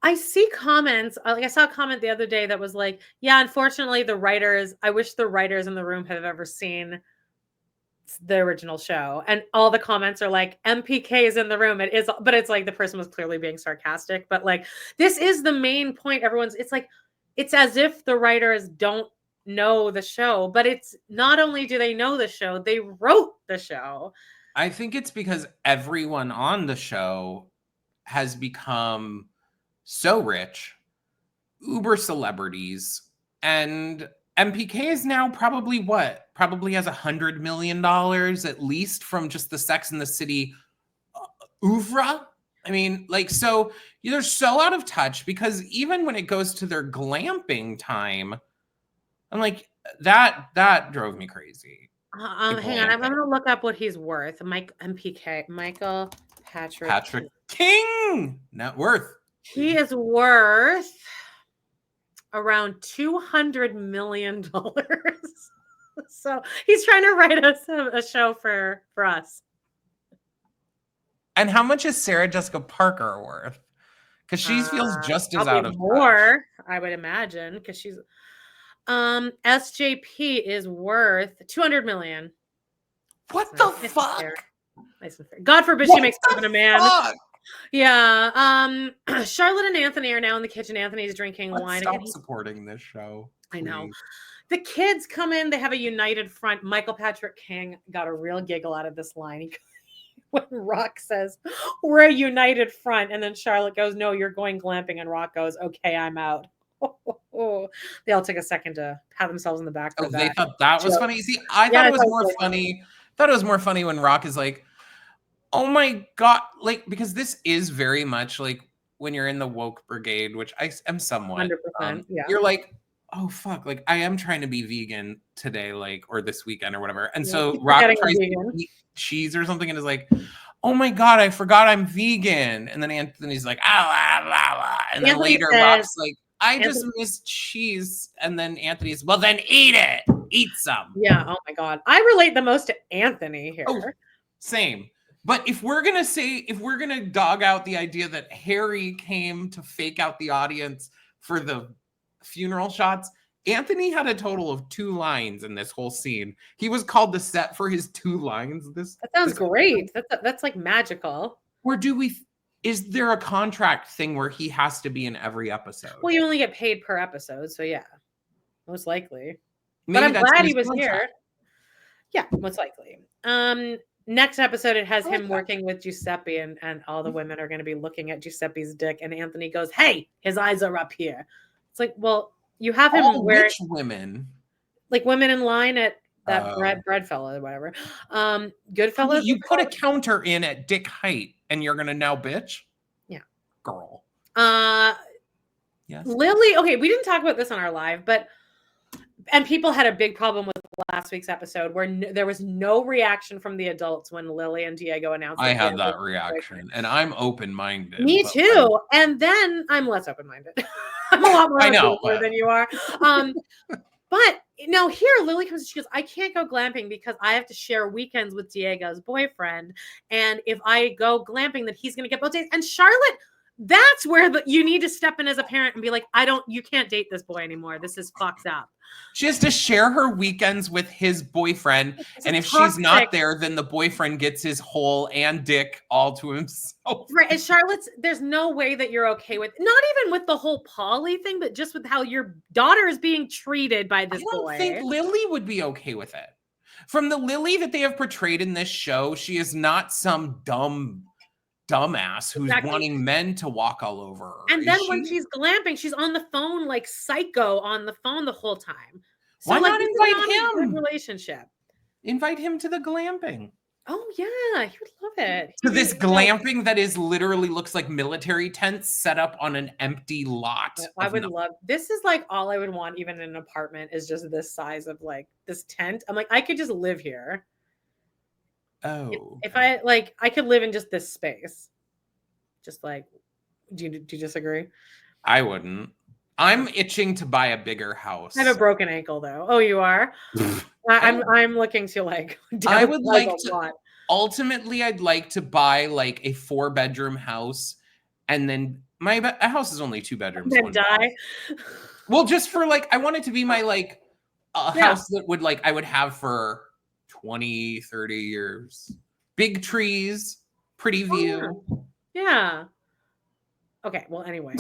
I see comments. Like I saw a comment the other day that was like, yeah, unfortunately, I wish the writers in the room had ever seen the original show. And all the comments are like, MPK is in the room. It is, but it's like the person was clearly being sarcastic. But like, this is the main point. It's like, it's as if the writers don't know the show, but it's not only do they know the show, they wrote the show. I think it's because everyone on the show has become so rich, uber celebrities, and MPK is now probably has $100 million at least from just the Sex and the City oeuvre. I mean, like, so they're so out of touch because even when it goes to their glamping time, I'm like, that drove me crazy. Hang on, I'm going to look up what he's worth. Michael Patrick King, net worth. He is worth around $200 million. So he's trying to write us a show for us. And how much is Sarah Jessica Parker worth? Because she feels just as out of more, touch. I would imagine, because she's SJP is worth $200 million. What the fuck? Nice and fair. God forbid she makes fun of a man. Fuck? Yeah. Charlotte and Anthony are now in the kitchen. Anthony's drinking wine. Stop supporting this show. Please. I know. The kids come in. They have a united front. Michael Patrick King got a real giggle out of this line. When Rock says, we're a united front. And then Charlotte goes, no, you're going glamping. And Rock goes, okay, I'm out. They all took a second to pat themselves in the back. For they thought that was funny. See, I thought it was more funny. Thought it was more funny when Rock is like, oh my God, like, because this is very much like when you're in the woke brigade, which I am somewhat. 100%. Yeah. You're like, oh fuck, like I am trying to be vegan today, like, or this weekend or whatever. And so Rock tries to eat cheese or something and is like, oh my God, I forgot I'm vegan. And then Anthony's like, and then later Rock's like, I just miss cheese. And then Anthony's, well, then eat it. Eat some. Yeah. Oh my God. I relate the most to Anthony here. Oh, same. But if we're going to dog out the idea that Harry came to fake out the audience for the funeral shots, Anthony had a total of 2 lines in this whole scene. He was called to set for his 2 lines. That sounds great. That's like magical. Or is there a contract thing where he has to be in every episode? Well, you only get paid per episode, so yeah, most likely. Maybe, but I'm glad he was here. Yeah, most likely. Next episode, it has him working with Giuseppe, and all the women are going to be looking at Giuseppe's dick, and Anthony goes, hey, his eyes are up here. It's like, well, you have him wear which women? Like women in line at that bread fella or whatever. Goodfellas. You put a counter in at dick height and you're gonna now bitch? Yeah. Girl. Yes. Lily, okay, we didn't talk about this on our live, and people had a big problem with last week's episode where there was no reaction from the adults when Lily and Diego announced. I had that reaction, and I'm open-minded. Me too. And then I'm less open-minded. I'm a lot more open than you are. But here Lily comes and she goes, I can't go glamping because I have to share weekends with Diego's boyfriend. And if I go glamping, then he's going to get both days. And Charlotte, that's where you need to step in as a parent and be like, you can't date this boy anymore. This is fucked up. She has to share her weekends with his boyfriend. And if she's not there, then the boyfriend gets his hole and dick all to himself. Right. And Charlotte's, there's no way that you're okay with, not even with the whole Polly thing, but just with how your daughter is being treated by this boy. I don't think Lily would be okay with it. From the Lily that they have portrayed in this show, she is not some dumbass who's wanting men to walk all over her. And then when she's glamping, she's on the phone like psycho on the phone the whole time. So why not invite him? Relationship. Invite him to the glamping. Oh yeah, he would love it. So this glamping that is literally looks like military tents set up on an empty lot. I would love. This is like all I would want, even in an apartment, is just this size of like this tent. I'm like, I could just live here. Oh, if I could live in just this space, just like Do you disagree? I wouldn't. I'm itching to buy a bigger house. I have a broken ankle though. Oh, you are? I'm looking to like I would like to ultimately I'd like to buy like a 4-bedroom house, and then my house is only 2 bedrooms. Then die. Well, just for like I want it to be my like a house that would like I would have for 20, 30 years. Big trees, pretty view. Yeah. Okay, well, anyway,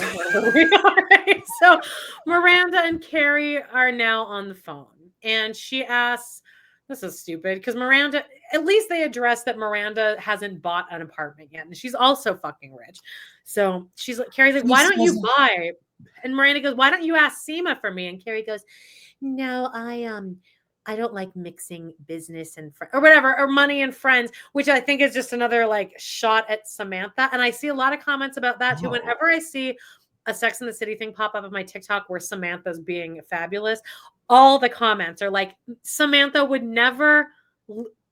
so Miranda and Carrie are now on the phone, and she asks, this is stupid, because Miranda, at least they address that Miranda hasn't bought an apartment yet, and she's also fucking rich. So she's like, Carrie's like, why don't you buy? And Miranda goes, why don't you ask Seema for me? And Carrie goes, no, I don't like mixing business and or whatever, or money and friends, which I think is just another like shot at Samantha. And I see a lot of comments about that too. Whenever I see a Sex and the City thing pop up on my TikTok where Samantha's being fabulous, all the comments are like, Samantha would never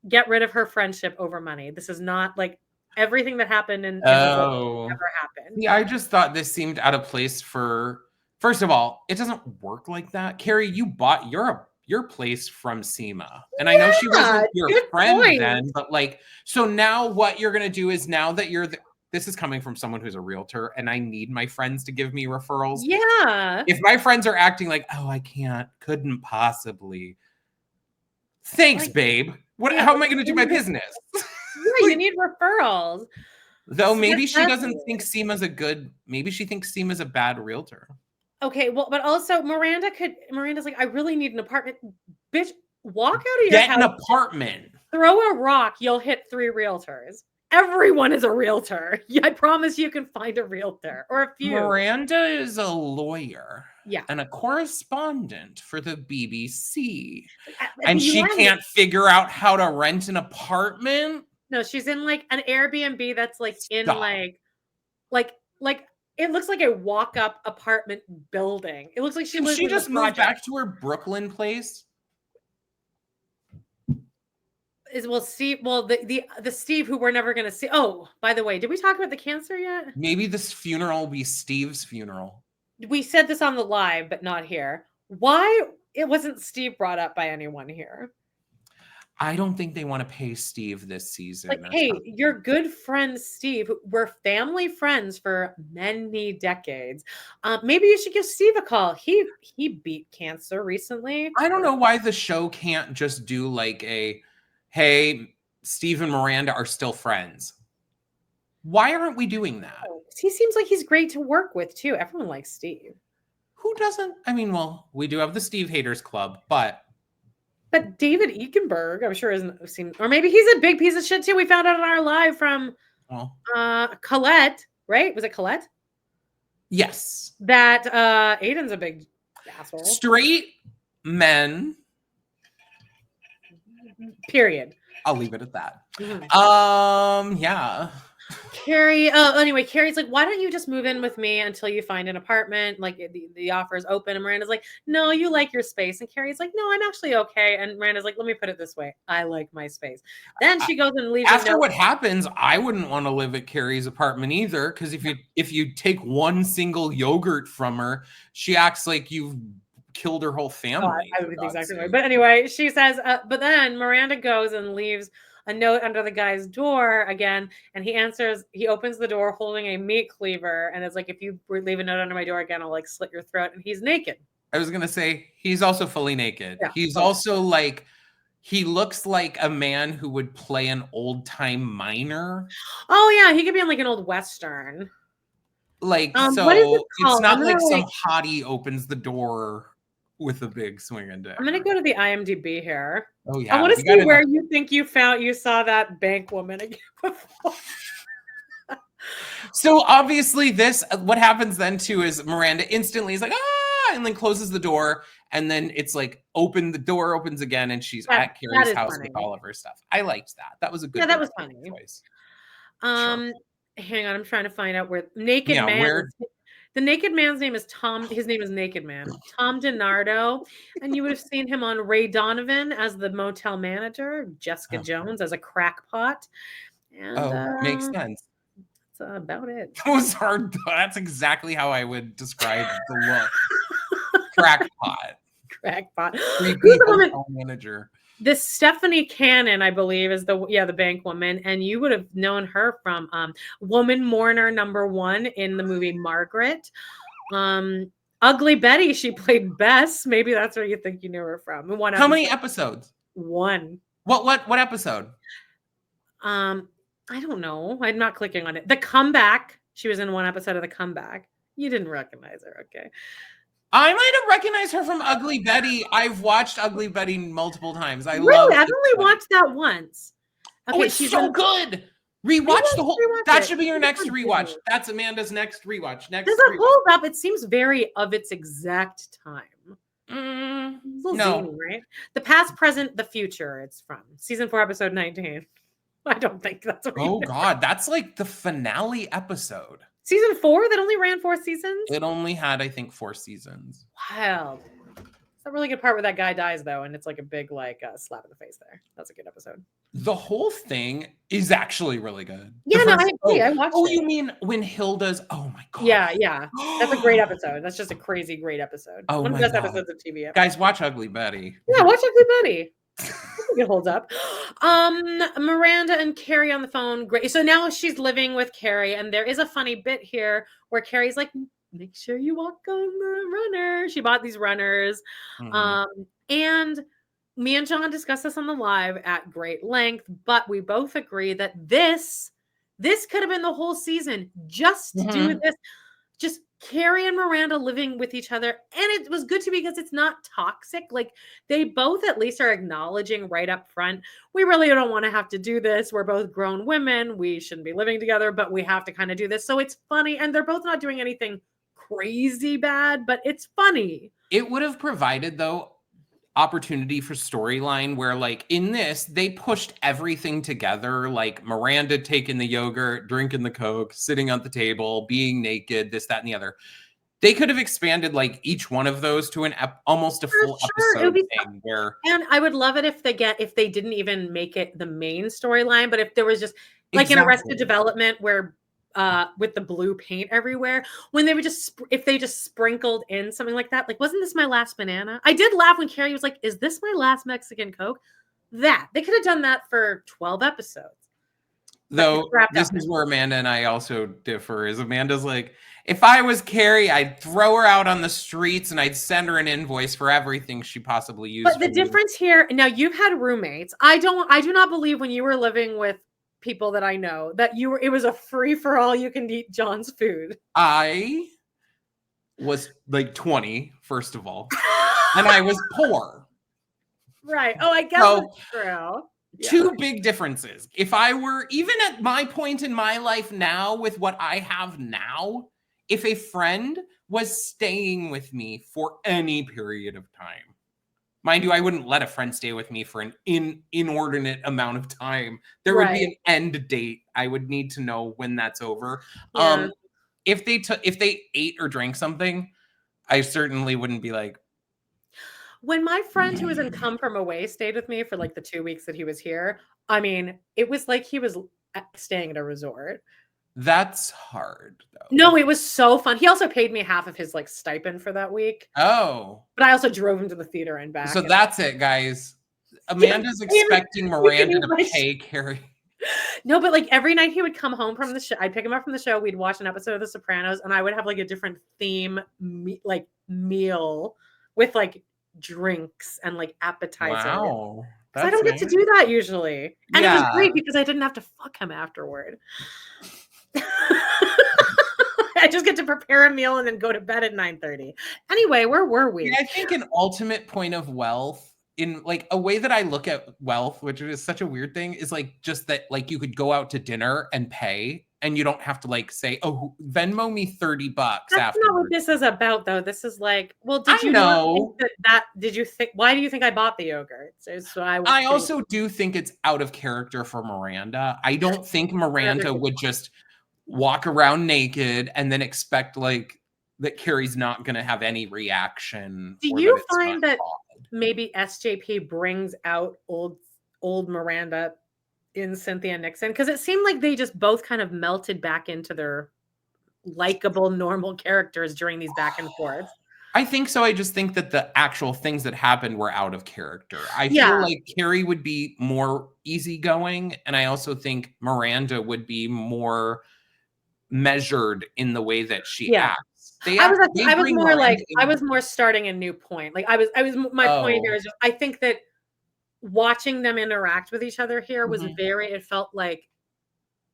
get rid of her friendship over money. This is not like everything that happened in never happened. Yeah, I just thought this seemed out of place for, first of all, it doesn't work like that. Carrie, you bought your place from Seema. And I know she wasn't your friend then, but like, so now what you're going to do is now that this is coming from someone who's a realtor and I need my friends to give me referrals. Yeah. If my friends are acting like, oh, I couldn't possibly. Thanks, babe. How am I going to do my business? Yeah, you need referrals. Though maybe she doesn't think Seema's maybe she thinks Seema's a bad realtor. Okay, well, but also Miranda's like, I really need an apartment. Bitch, walk out of your house. Get an apartment. Throw a rock, you'll hit 3 realtors. Everyone is a realtor. I promise you can find a realtor or a few. Miranda is a lawyer. Yeah. And a correspondent for the BBC. And she can't figure out how to rent an apartment? No, she's in like an Airbnb that's like in like it looks like a walk-up apartment building. It looks like she lives. She just moved back to her Brooklyn place. The Steve who we're never going to see. Oh, by the way, did we talk about the cancer yet? Maybe this funeral will be Steve's funeral. We said this on the live, but not here. Why it wasn't Steve brought up by anyone here? I don't think they want to pay Steve this season. Like, hey, your good friend Steve, we're family friends for many decades. Maybe you should give Steve a call. He beat cancer recently. I don't know why the show can't just do like hey, Steve and Miranda are still friends. Why aren't we doing that? He seems like he's great to work with too. Everyone likes Steve. Who doesn't? I mean, well, we do have the Steve Haters Club, but David Ekenberg, I'm sure or maybe he's a big piece of shit too. We found out on our live from Colette, right? Was it Colette? Yes. That Aiden's a big asshole. Straight men. Period. I'll leave it at that. Mm-hmm. Yeah. Carrie, anyway, Carrie's like, why don't you just move in with me until you find an apartment? Like the offer is open. And Miranda's like, no, you like your space. And Carrie's like, no, I'm actually okay. And Miranda's like, let me put it this way. I like my space. Then she goes and leaves. After what happens, I wouldn't want to live at Carrie's apartment either. Because if you take one single yogurt from her, she acts like you've killed her whole family. I would be exactly right. But anyway, she says, but then Miranda goes and leaves a note under the guy's door again, and he opens the door holding a meat cleaver, and it's like, if you leave a note under my door again, I'll like slit your throat. And he's naked. I was gonna say he's also fully naked. Yeah. He's also like, he looks like a man who would play an old time miner. Oh yeah, he could be in like an old Western. Like, so it's not like some hottie opens the door with a big swinging dick. I'm gonna go to the IMDb here. Oh yeah, I want to see where you think you saw that bank woman again before. So obviously what happens then too is Miranda instantly is like, and then closes the door, and then it's like the door opens again, and she's at Carrie's house with all of her stuff. I liked that. That was a good. Yeah, that was funny. Choice. Hang on, I'm trying to find out where Naked Man. The naked man's name is Tom. His name is Naked Man. Tom DiNardo. And you would have seen him on Ray Donovan as the motel manager, Jessica Jones as a crackpot. And, makes sense. That's about it. That's exactly how I would describe the look. Crackpot. Crackpot. Who's the woman? Manager. This Stephanie Cannon, I believe, is the bank woman, and you would have known her from Woman Mourner #1 in the movie Margaret. Ugly Betty, she played Bess. Maybe that's where you think you knew her from. How many episodes? 1. What episode? I don't know. I'm not clicking on it. The Comeback. She was in 1 episode of The Comeback. You didn't recognize her, okay? I might have recognized her from Ugly Betty. I've watched Ugly Betty multiple times. I've only watched that once. Okay, it's so good. Rewatch the whole. That should be your next rewatch. That's Amanda's next rewatch. Does it hold up? It seems very of its exact time. No, zany, right? The past, present, the future. It's from season 4, episode 19. I don't think that's. Oh God, that's like the finale episode. Season 4 that only ran 4 seasons? It only had, I think, 4 seasons. Wow. It's a really good part where that guy dies, though, and it's like a big slap in the face there. That's a good episode. The whole thing is actually really good. Yeah, no, I agree. I watched it. Oh, you mean when Hilda's... Oh, my God. Yeah. That's a great episode. That's just a crazy, great episode. Oh, one of the best episodes of TV ever. Guys, watch Ugly Betty. Yeah, watch Ugly Betty. I think it holds up. Miranda and Carrie on the phone. Great. So now she's living with Carrie, and there is a funny bit here where Carrie's like, make sure you walk on the runner. She bought these runners. And me and John discussed this on the live at great length, but we both agree that this could have been the whole season just to do this. Just Carrie and Miranda living with each other. And it was good to me because it's not toxic. Like, they both at least are acknowledging right up front, we really don't want to have to do this. We're both grown women. We shouldn't be living together, but we have to kind of do this. So it's funny. And they're both not doing anything crazy bad, but it's funny. It would have provided, though, opportunity for storyline where, like, in this, they pushed everything together, like Miranda taking the yogurt, drinking the Coke, sitting at the table, being naked, this, that, and the other. They could have expanded, like, each one of those to almost a full episode thing where... And I would love it if they didn't even make it the main storyline, but if there was just, like, an Arrested Development where with the blue paint everywhere, when they would if they just sprinkled in something like that, like, wasn't this my last banana? I did laugh when Carrie was like, is this my last Mexican Coke? That they could have done that for 12 episodes. Though this is where Amanda and I also differ, is Amanda's like, if I was Carrie, I'd throw her out on the streets and I'd send her an invoice for everything she possibly used. But the difference here, now you've had roommates. I do not believe when you were living with people that I know that it was a free for all, you can eat John's food. I was like 20, first of all, and I was poor. Right. Oh, I guess that's true. Two big differences. If I were even at my point in my life now with what I have now, if a friend was staying with me for any period of time, mind you, I wouldn't let a friend stay with me for an inordinate amount of time. There would be an end date. I would need to know when that's over. Yeah. If they ate or drank something, I certainly wouldn't be like. When my friend who was in Come From Away stayed with me for like the 2 weeks that he was here, I mean, it was like he was staying at a resort. That's hard, though. No, it was so fun. He also paid me half of his like stipend for that week. Oh. But I also drove him to the theater and back. So that's it, guys. Amanda's expecting Miranda to pay Carrie. No, but like every night he would come home from the show. I'd pick him up from the show. We'd watch an episode of The Sopranos, and I would have like a different theme, meal with like drinks and like appetizers. Wow. I don't get to do that usually. And it was great because I didn't have to fuck him afterward. I just get to prepare a meal and then go to bed at 9:30. Anyway, where were we? I think an ultimate point of wealth, in like a way that I look at wealth, which is such a weird thing, is like just that like you could go out to dinner and pay and you don't have to like say, oh, Venmo me $30 That's afterwards. not what this is about, though. This is like, well, did you know that did you think, why do you think I bought the yogurt? So I also do think it's out of character for Miranda. I don't think Miranda would just walk around naked and then expect like that Carrie's not going to have any reaction. Do you find that maybe SJP brings out old Miranda in Cynthia Nixon, because it seemed like they just both kind of melted back into their likable, normal characters during these back and forths. I think so. I just think that the actual things that happened were out of character. I feel like Carrie would be more easygoing, and I also think Miranda would be more measured in the way that she acts. I was more starting a new point. Like my point here is just, I think that watching them interact with each other here was it felt like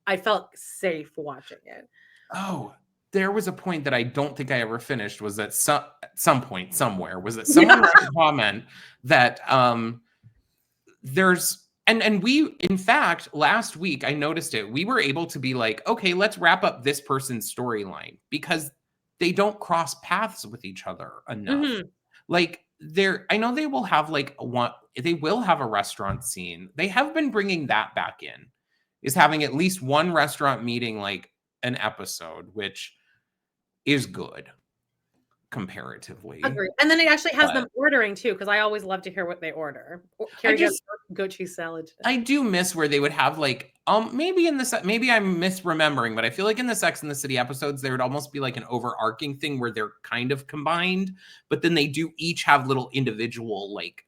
I felt safe watching it. Oh, there was a point that I don't think I ever finished, was at some point somewhere, was that someone left a comment that there's and we, in fact, last week I noticed it. We were able to be like, okay, let's wrap up this person's storyline because they don't cross paths with each other enough. Like I know they will have they will have a restaurant scene. They have been bringing that back in, is having at least one restaurant meeting like an episode, which is good comparatively. Agreed. And then it actually has them ordering too, because I always love to hear what they order. Carrie gets goat cheese salad today. I do miss where they would have like maybe I'm misremembering, but I feel like in the Sex and the City episodes there would almost be like an overarching thing where they're kind of combined, but then they do each have little individual like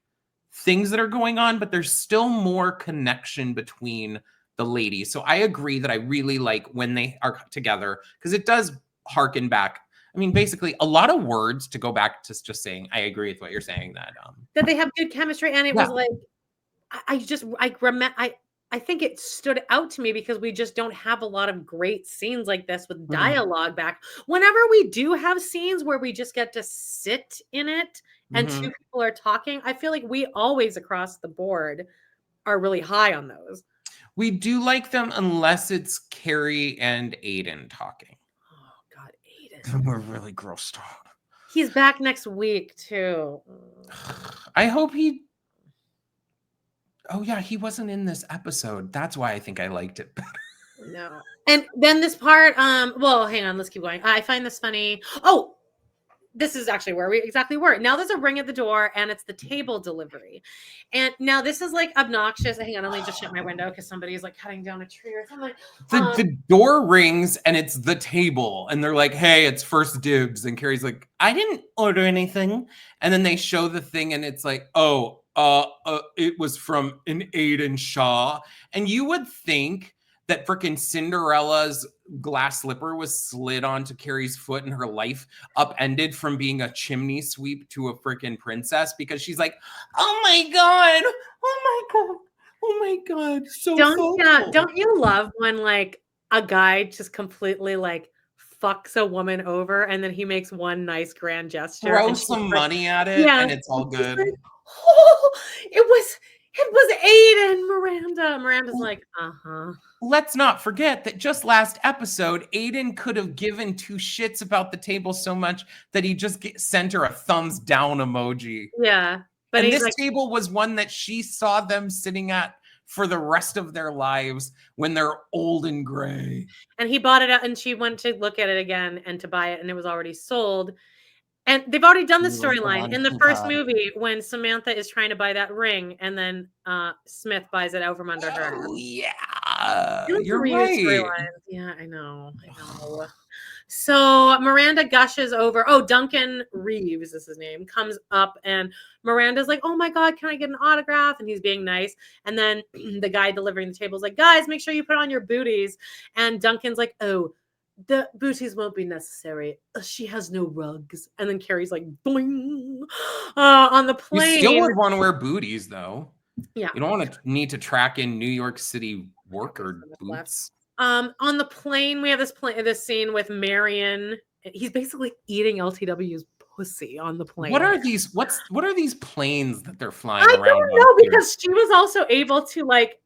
things that are going on, but there's still more connection between the ladies. So I agree that I really like when they are together, because it does harken back. I mean, basically, a lot of words to go back to just saying, I agree with what you're saying, that they have good chemistry. And it was like, I think it stood out to me because we just don't have a lot of great scenes like this with dialogue back. Whenever we do have scenes where we just get to sit in it and two people are talking, I feel like we always across the board are really high on those. We do like them unless it's Carrie and Aiden talking. Oh, God, Aiden. We're really grossed out. He's back next week, too. I hope he... Oh, yeah, he wasn't in this episode. That's why I think I liked it better. No. And then this part, well, hang on, let's keep going. I find this funny. Oh, this is actually where we exactly were. Now there's a ring at the door and it's the table delivery. And now this is like obnoxious. Hang on, let me just shut my window because somebody's like cutting down a tree or something. The door rings and it's the table. And they're like, hey, it's first dibs. And Carrie's like, I didn't order anything. And then they show the thing and it's like, it was from an Aiden Shaw. And you would think that freaking Cinderella's glass slipper was slid onto Carrie's foot and her life upended from being a chimney sweep to a freaking princess, because she's like, oh my God, oh my God. So don't you love when like a guy just completely like fucks a woman over and then he makes one nice grand gesture, throws some money at it, and it's all good. Like, oh, it was Aiden. Miranda's like, Let's not forget that just last episode, Aiden could have given two shits about the table so much that he just sent her a thumbs down emoji. Yeah. But this table was one that she saw them sitting at for the rest of their lives when they're old and gray. And he bought it out and she went to look at it again and to buy it, and it was already sold. And they've already done the storyline in the first movie when Samantha is trying to buy that ring and then Smith buys it out from under her. Oh, yeah. You're right. Yeah, I know. So Miranda gushes over. Oh, Duncan Reeves is his name. Comes up and Miranda's like, oh my God, can I get an autograph? And he's being nice. And then the guy delivering the table is like, guys, make sure you put on your booties. And Duncan's like, oh, the booties won't be necessary. She has no rugs. And then Carrie's like, boing, on the plane. You still would want to wear booties, though. Yeah. You don't want to need to track in New York City worker boots. On the plane, we have this scene with Marion. He's basically eating LTW's pussy on the plane. What are these planes that they're flying around? I don't know, because she was also able to like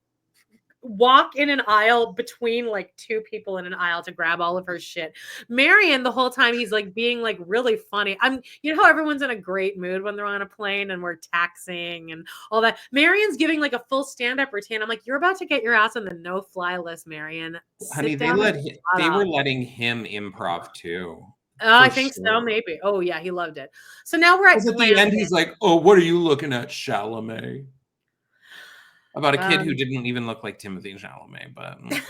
walk in an aisle between like two people in an aisle to grab all of her shit. Marion, the whole time he's like being like really funny. You know how everyone's in a great mood when they're on a plane and we're taxing and all that. Marion's giving like a full stand-up routine. I'm like, you're about to get your ass on the no-fly list, Marion. Honey, they were letting him improv too. I think so, maybe. Oh yeah, he loved it. So now we're at the end. He's like, "Oh, what are you looking at, Chalamet?" About a kid who didn't even look like Timothy Chalamet, but okay.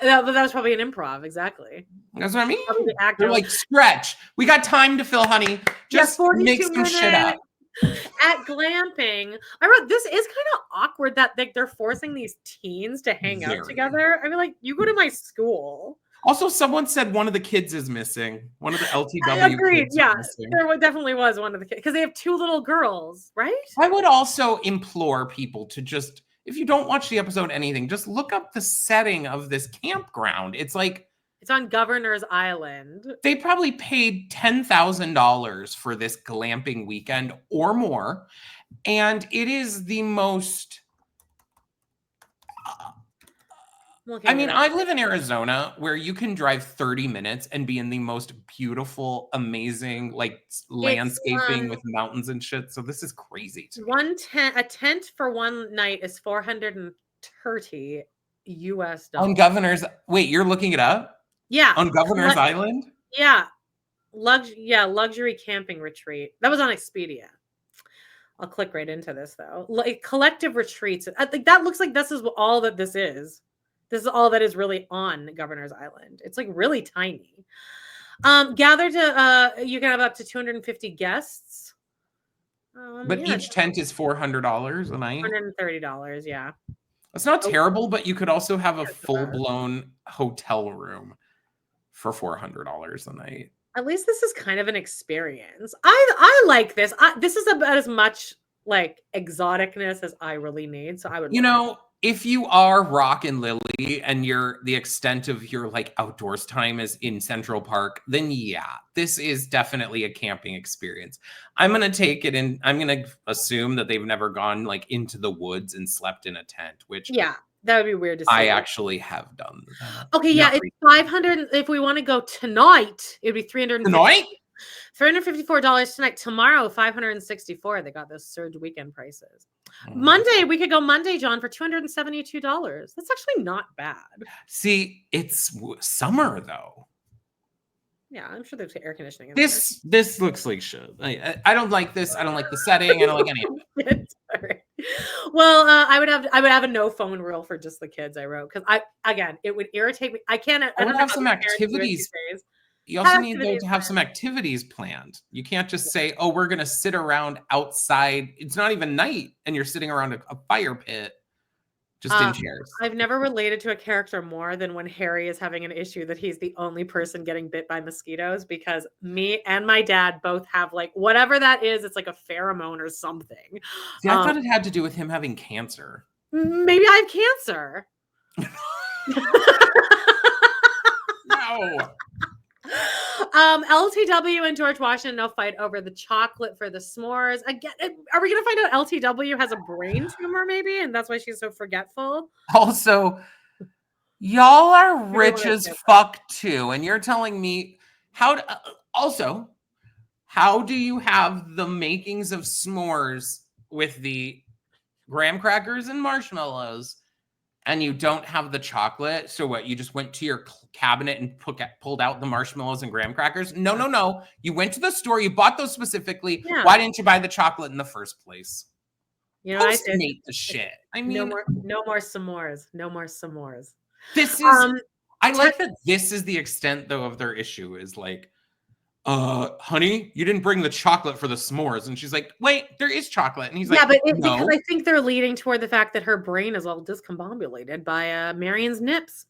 That was probably an improv, exactly. That's what I mean. Probably the actor. They're like, stretch. We got time to fill, honey. Just make some shit up. At glamping, I wrote, this is kind of awkward that they're forcing these teens to hang out together. I mean, like, you go to my school. Also, someone said one of the kids is missing. One of the LTW I agreed. kids Yeah, is missing. there definitely was one of the kids because they have 2 little girls, right? I would also implore people to just, if you don't watch the episode, anything, just look up the setting of this campground. It's like, it's on Governor's Island. They probably paid $10,000 for this glamping weekend or more. And it is the most... I mean, I live in Arizona where you can drive 30 minutes and be in the most beautiful, amazing, like, landscaping with mountains and shit. So this is crazy to me. A tent for one night is $430 US. On Governor's... Wait, you're looking it up? Yeah. On Governor's Island? Yeah. Luxury camping retreat. That was on Expedia. I'll click right into this, though. Like, collective retreats. I think that looks like this is all that this is. This is all that is really on Governor's Island. It's like really tiny. Gather to you can have up to 250 guests. But each tent is $400 a night. $130, yeah. It's not terrible, but you could also have a full-blown hotel room for $400 a night. At least this is kind of an experience. I like this. This is about as much like exoticness as I really need. So I would, if you are Rock and Lily and the extent of your like outdoors time is in Central Park, then yeah, this is definitely a camping experience. I'm going to take it in. I'm going to assume that they've never gone like into the woods and slept in a tent, which that would be weird to see. I actually have done. Okay, yeah, it's 500. If we want to go tonight, it'd be $354 tonight. Tomorrow, $564. They got those surge weekend prices. Monday, we could go Monday, John, for $272. That's actually not bad. See, it's summer though. Yeah, I'm sure there's air conditioning in this looks like shit. I don't like this. I don't like the setting. I don't like any of it. Right. Well, I would have a no phone rule for just the kids. I wrote because it would irritate me. I don't have some activities. You also need to have some activities planned. You can't just say, "Oh, we're gonna sit around outside." It's not even night, and you're sitting around a fire pit. Just in chairs. I've never related to a character more than when Harry is having an issue that he's the only person getting bit by mosquitoes, because me and my dad both have like whatever that is. It's like a pheromone or something. See, I thought it had to do with him having cancer. Maybe I have cancer. No. LTW and George Washington now fight over the chocolate for the s'mores. Again, are we going to find out LTW has a brain tumor maybe, and that's why she's so forgetful? Also, y'all are rich as fuck too, and you're telling me how do you have the makings of s'mores with the graham crackers and marshmallows, and you don't have the chocolate? So what, you just went to your cabinet and pulled out the marshmallows and graham crackers? No. You went to the store, you bought those specifically. Yeah. Why didn't you buy the chocolate in the first place? You know, I said the shit. I mean, no more s'mores. No more s'mores. This is I like that this is the extent though of their issue, is like, honey, you didn't bring the chocolate for the s'mores. And she's like, wait, there is chocolate. And he's like, no. Because I think they're leading toward the fact that her brain is all discombobulated by Marion's nips.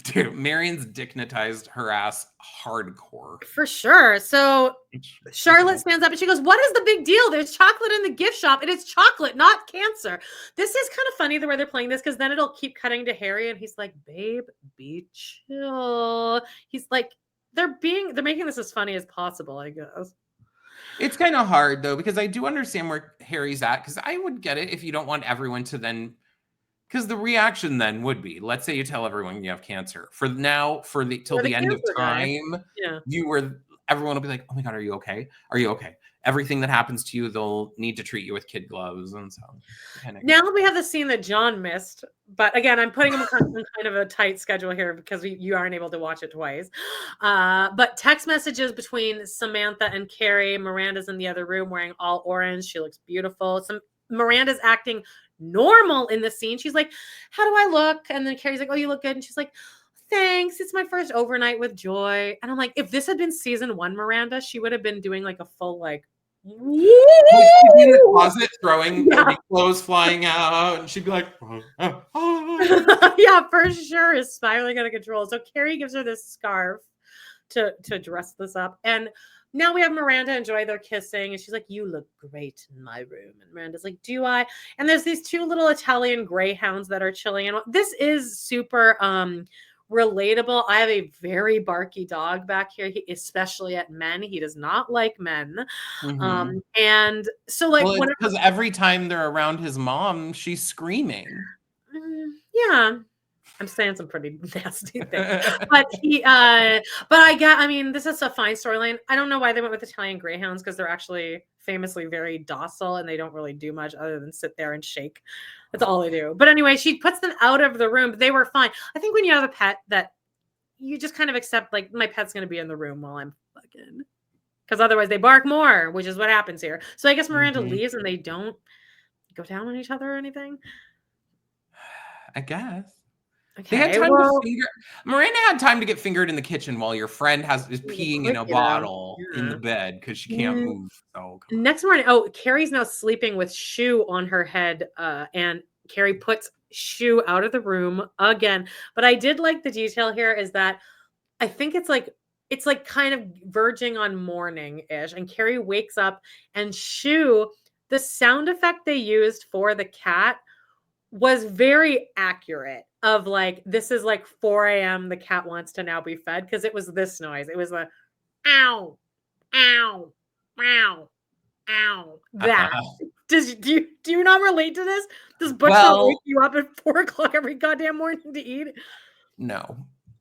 Dude, Marion's dignitized her ass hardcore. For sure. So Charlotte stands up and she goes, what is the big deal? There's chocolate in the gift shop, and it's chocolate, not cancer. This is kind of funny the way they're playing this, because then it'll keep cutting to Harry and he's like, babe, be chill. He's like, they're making this as funny as possible, I guess. It's kind of hard though, because I do understand where Harry's at, because I would get it if you don't want everyone to then, because the reaction then would be, let's say you tell everyone you have cancer. Till the end of time, everyone will be like, oh my God, are you okay? Are you okay? Everything that happens to you, they'll need to treat you with kid gloves. And so now we have the scene that John missed, but again, I'm putting him on kind of a tight schedule here because you aren't able to watch it twice. But text messages between Samantha and Carrie. Miranda's in the other room wearing all orange. She looks beautiful. Miranda's acting normal in the scene. She's like, how do I look? And then Carrie's like, oh, you look good. And she's like, thanks. It's my first overnight with Joy. And I'm like, if this had been season 1 Miranda, she would have been doing like a full like in the closet throwing clothes flying out, and she'd be like, yeah, for sure, is spiraling out of control. So Carrie gives her this scarf to dress this up, and now we have Miranda and Joy. They're kissing, and she's like, you look great in my room. And Miranda's like, do I? And there's these 2 little Italian greyhounds that are chilling, and this is super relatable. I have a very barky dog back here, especially at men. He does not like men. And so like, because every time they're around his mom, she's screaming. Yeah, I'm saying some pretty nasty things, but I mean, this is a fine storyline. I don't know why they went with Italian greyhounds, because they're actually famously very docile and they don't really do much other than sit there and shake. That's all they do. But anyway, she puts them out of the room, but they were fine. I think when you have a pet, that you just kind of accept, like, my pet's going to be in the room while I'm fucking, because otherwise they bark more, which is what happens here. So I guess Miranda leaves and they don't go down on each other or anything. I guess. Okay, they had time to finger. Miranda had time to get fingered in the kitchen while your friend is peeing in a bottle in the bed because she can't move. So next morning, Carrie's now sleeping with Shu on her head, and Carrie puts Shu out of the room again. But I did like the detail here is that I think it's like kind of verging on morning-ish, and Carrie wakes up, and Shu, the sound effect they used for the cat was very accurate of like, this is like 4 a.m. the cat wants to now be fed, because it was this noise. It was a ow, ow, ow, ow. That do you not relate to this? Does Butch wake you up at 4 o'clock every goddamn morning to eat? No.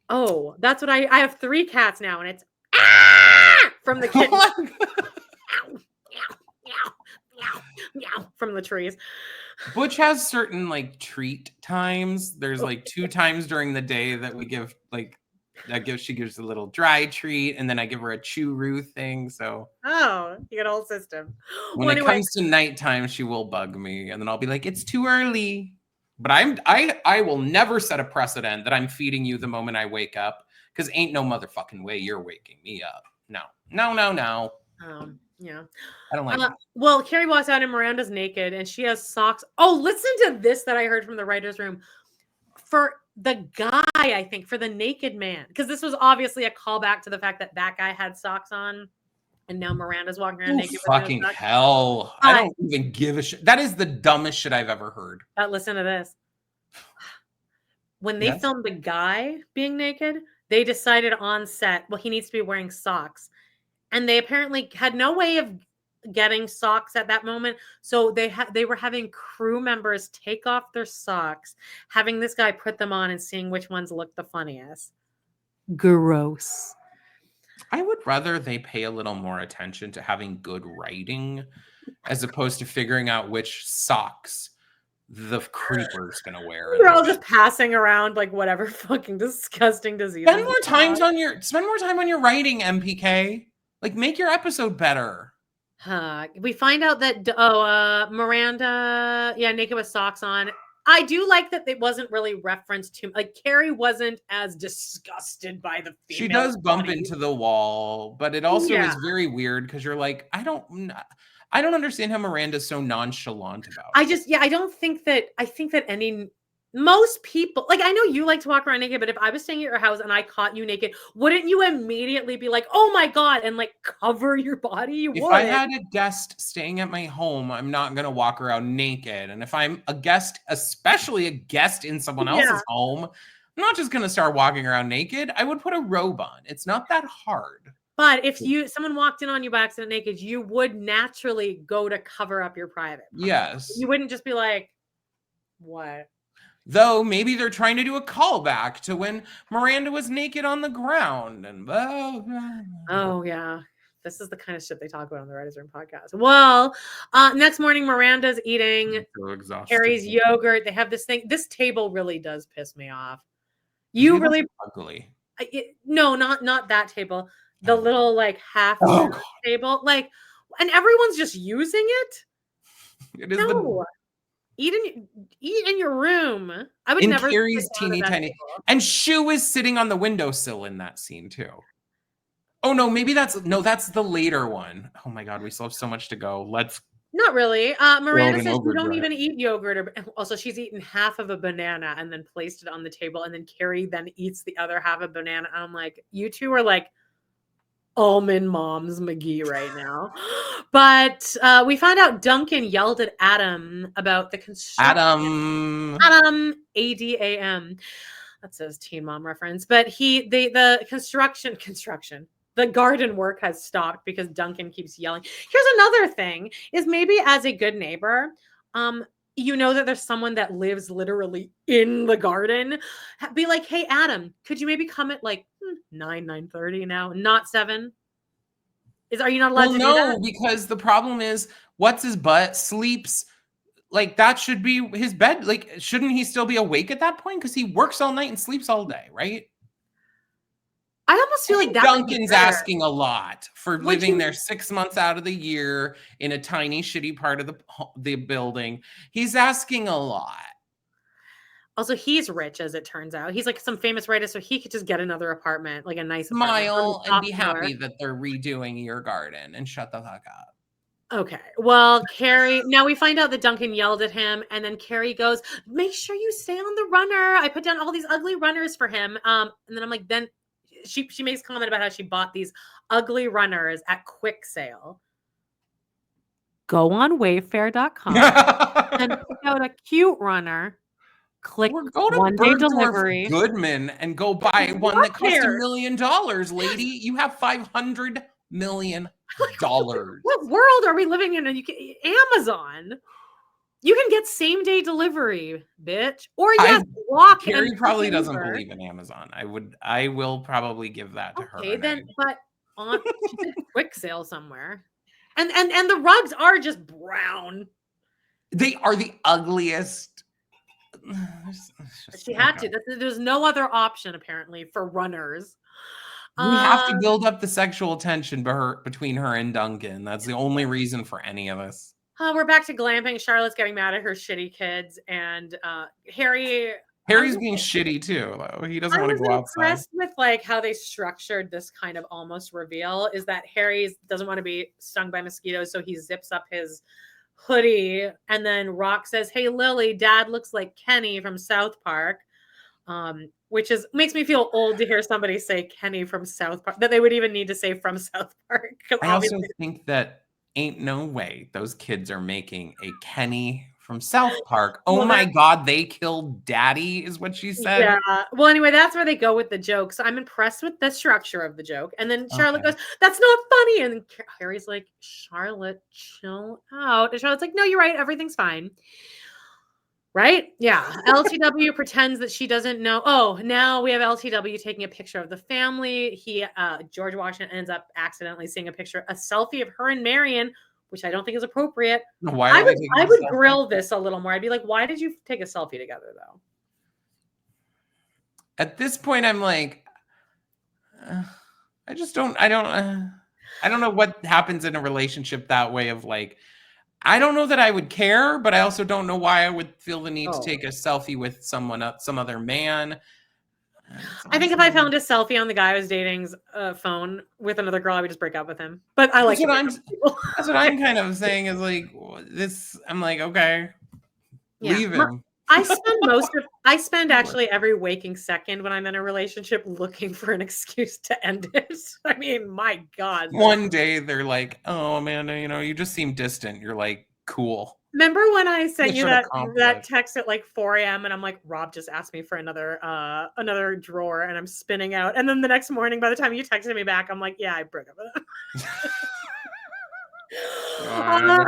Oh, that's what I have 3 cats now, and it's from the kitchen. From the trees. Butch has certain like treat times. There's like 2 times during the day that we give like she gives a little dry treat, and then I give her a chew-roo thing. So you got a whole system. When it comes to nighttime, she will bug me, and then I'll be like, it's too early. But I will never set a precedent that I'm feeding you the moment I wake up, because ain't no motherfucking way you're waking me up. No. Yeah. I don't like it. Well, Carrie walks out and Miranda's naked and she has socks. Oh, listen to this that I heard from the writer's room. For the guy, I think, for the naked man, because this was obviously a callback to the fact that guy had socks on, and now Miranda's walking around naked. Fucking hell. I don't even give a shit. That is the dumbest shit I've ever heard. Listen to this. When they filmed the guy being naked, they decided on set, well, he needs to be wearing socks. And they apparently had no way of getting socks at that moment. So they were having crew members take off their socks, having this guy put them on and seeing which ones looked the funniest. Gross. I would rather they pay a little more attention to having good writing as opposed to figuring out which socks the creeper's gonna wear. They're all just passing around like whatever fucking disgusting disease. Spend more time on your writing, MPK. Like, make your episode better. We find out that Miranda, naked with socks on. I do like that it wasn't really referenced to, like, Carrie wasn't as disgusted by the female. She does bump into the wall, but it also is very weird because you're like, I don't understand how Miranda's so nonchalant about it. I think that most people, like, I know you like to walk around naked, but if I was staying at your house and I caught you naked, wouldn't you immediately be like, oh my God, and like cover your body? If I had a guest staying at my home, I'm not going to walk around naked. And if I'm a guest, especially a guest in someone else's home, I'm not just going to start walking around naked. I would put a robe on. It's not that hard. But if someone walked in on you by accident naked, you would naturally go to cover up your private part. Yes. You wouldn't just be like, what? Though maybe they're trying to do a callback to when Miranda was naked on the ground and oh yeah, this is the kind of shit they talk about on the Writers Room podcast. Well, next morning Miranda's eating Carrie's yogurt. They have this thing. This table really does piss me off. You really ugly. No, not that table. The little like half table, like, and everyone's just using it. It is no. Eat in your room. I would never Carrie's teeny tiny. And Shu is sitting on the windowsill in that scene too. Oh no, maybe that's the later one. Oh my god, we still have so much to go. Let's. Not really. Miranda says you don't even eat yogurt. Also, she's eaten half of a banana and then placed it on the table, and then Carrie then eats the other half of a banana. And I'm like, you two are like almond moms McGee right now. But we found out Duncan yelled at Adam about the construction. Adam ADAM. That says Teen Mom reference. But the construction. The garden work has stopped because Duncan keeps yelling. Here's another thing: is maybe as a good neighbor, you know that there's someone that lives literally in the garden. Be like, hey, Adam, could you maybe come at like 9:30 now, not 7? Are you not allowed to do that? No, because the problem is, what's his butt sleeps. Like, that should be his bed. Like, shouldn't he still be awake at that point? Because he works all night and sleeps all day, right? I almost feel like that Duncan's asking a lot for living there 6 months out of the year in a tiny, shitty part of the building. He's asking a lot. Also, he's rich, as it turns out. He's like some famous writer, so he could just get another apartment, like a nice smile and be happy that they're redoing your garden and shut the fuck up. Okay. Well, Carrie, now we find out that Duncan yelled at him, and then Carrie goes, make sure you stay on the runner. I put down all these ugly runners for him. And then I'm like, then she makes a comment about how she bought these ugly runners at quick sale. Go on Wayfair.com and pick out a cute runner. Click go to one-day delivery. Goodman and go buy one that costs $1 million, lady. You have $500 million. What world are we living in? Amazon. You can get same-day delivery, bitch. Or walk. Carrie probably doesn't believe in Amazon. I will probably give that to her. Okay, then, but she did quick sale somewhere. And the rugs are just brown. They are the ugliest. She had to. There's no other option, apparently, for runners. We have to build up the sexual tension between her and Duncan. That's the only reason for any of this. We're back to glamping. Charlotte's getting mad at her shitty kids, and Harry's being shitty too, though. He doesn't want to go outside. I'm impressed with like how they structured this kind of almost reveal. Is that Harry doesn't want to be stung by mosquitoes, so he zips up his hoodie, and then Rock says, hey, Lily, Dad looks like Kenny from South Park. Which makes me feel old to hear somebody say Kenny from South Park, that they would even need to say from South Park. I also think that ain't no way those kids are making a Kenny from South Park. Oh my God, they killed Daddy is what she said. Yeah. Well, anyway, that's where they go with the joke. So I'm impressed with the structure of the joke. And then Charlotte goes, that's not funny. And Harry's like, Charlotte, chill out. And Charlotte's like, no, you're right. Everything's fine. Right? Yeah. LTW pretends that she doesn't know. Oh, now we have LTW taking a picture of the family. George Washington ends up accidentally seeing a selfie of her and Marion, which I don't think is appropriate. I would grill this a little more. I'd be like, why did you take a selfie together, though? At this point, I'm like, I don't know what happens in a relationship that way of like, I don't know that I would care, but I also don't know why I would feel the need to take a selfie with some other man. I think if I found a selfie on the guy I was dating's phone with another girl, I would just break up with him. But I like that's what I'm kind of saying is like this. I'm like, okay, leave him. I spend actually every waking second when I'm in a relationship looking for an excuse to end it. I mean, my God. One day they're like, oh, Amanda, you just seem distant. You're like, cool. Remember when I sent you that text at like 4 a.m. and I'm like, Rob just asked me for another drawer and I'm spinning out. And then the next morning, by the time you texted me back, I'm like, yeah, I broke up with him.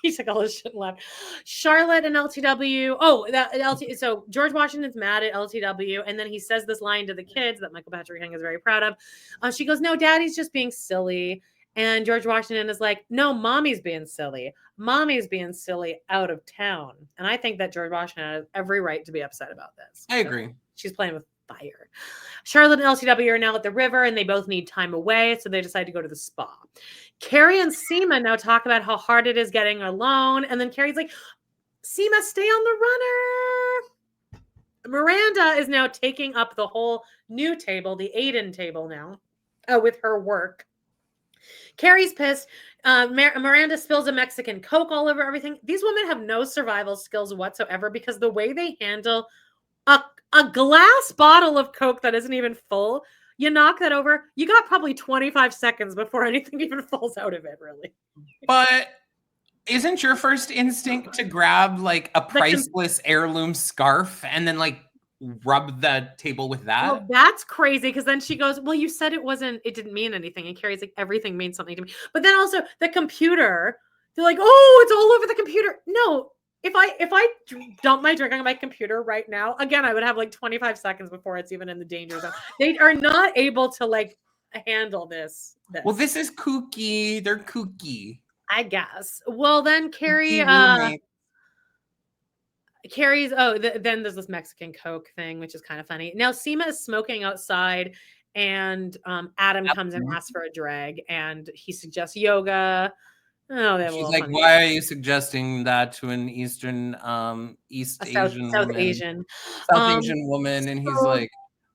He took all his shit and left. Charlotte and LTW. So George Washington's mad at LTW, and then he says this line to the kids that Michael Patrick King is very proud of. She goes, "No, Daddy's just being silly." And George Washington is like, "No, Mommy's being silly. Mommy's being silly out of town." And I think that George Washington has every right to be upset about this. I agree. She's playing with fire. Charlotte and LTW are now at the river and they both need time away, so they decide to go to the spa. Carrie and Seema now talk about how hard it is getting alone, and then Carrie's like, Seema, stay on the runner. Miranda is now taking up the whole new table, the Aiden table now, with her work. Carrie's pissed. Miranda spills a Mexican Coke all over everything. These women have no survival skills whatsoever because the way they handle a glass bottle of Coke that isn't even full, you knock that over, you got probably 25 seconds before anything even falls out of it, really. But isn't your first instinct to grab like a priceless heirloom scarf and then like rub the table with that? Well, that's crazy because then she goes, well, you said it didn't mean anything. And Carrie's like, everything means something to me. But then also the computer, they're like, oh, it's all over the computer. No, if I dump my drink on my computer right now, again, I would have like 25 seconds before it's even in the danger zone. They are not able to like handle this. Well, this is kooky. They're kooky, I guess. Well, then Carrie, Carrie's, then there's this Mexican Coke thing, which is kind of funny. Now Seema is smoking outside and Adam comes and asks for a drag and he suggests yoga. Oh, she's like, why are you suggesting that to an South Asian woman? And he's like,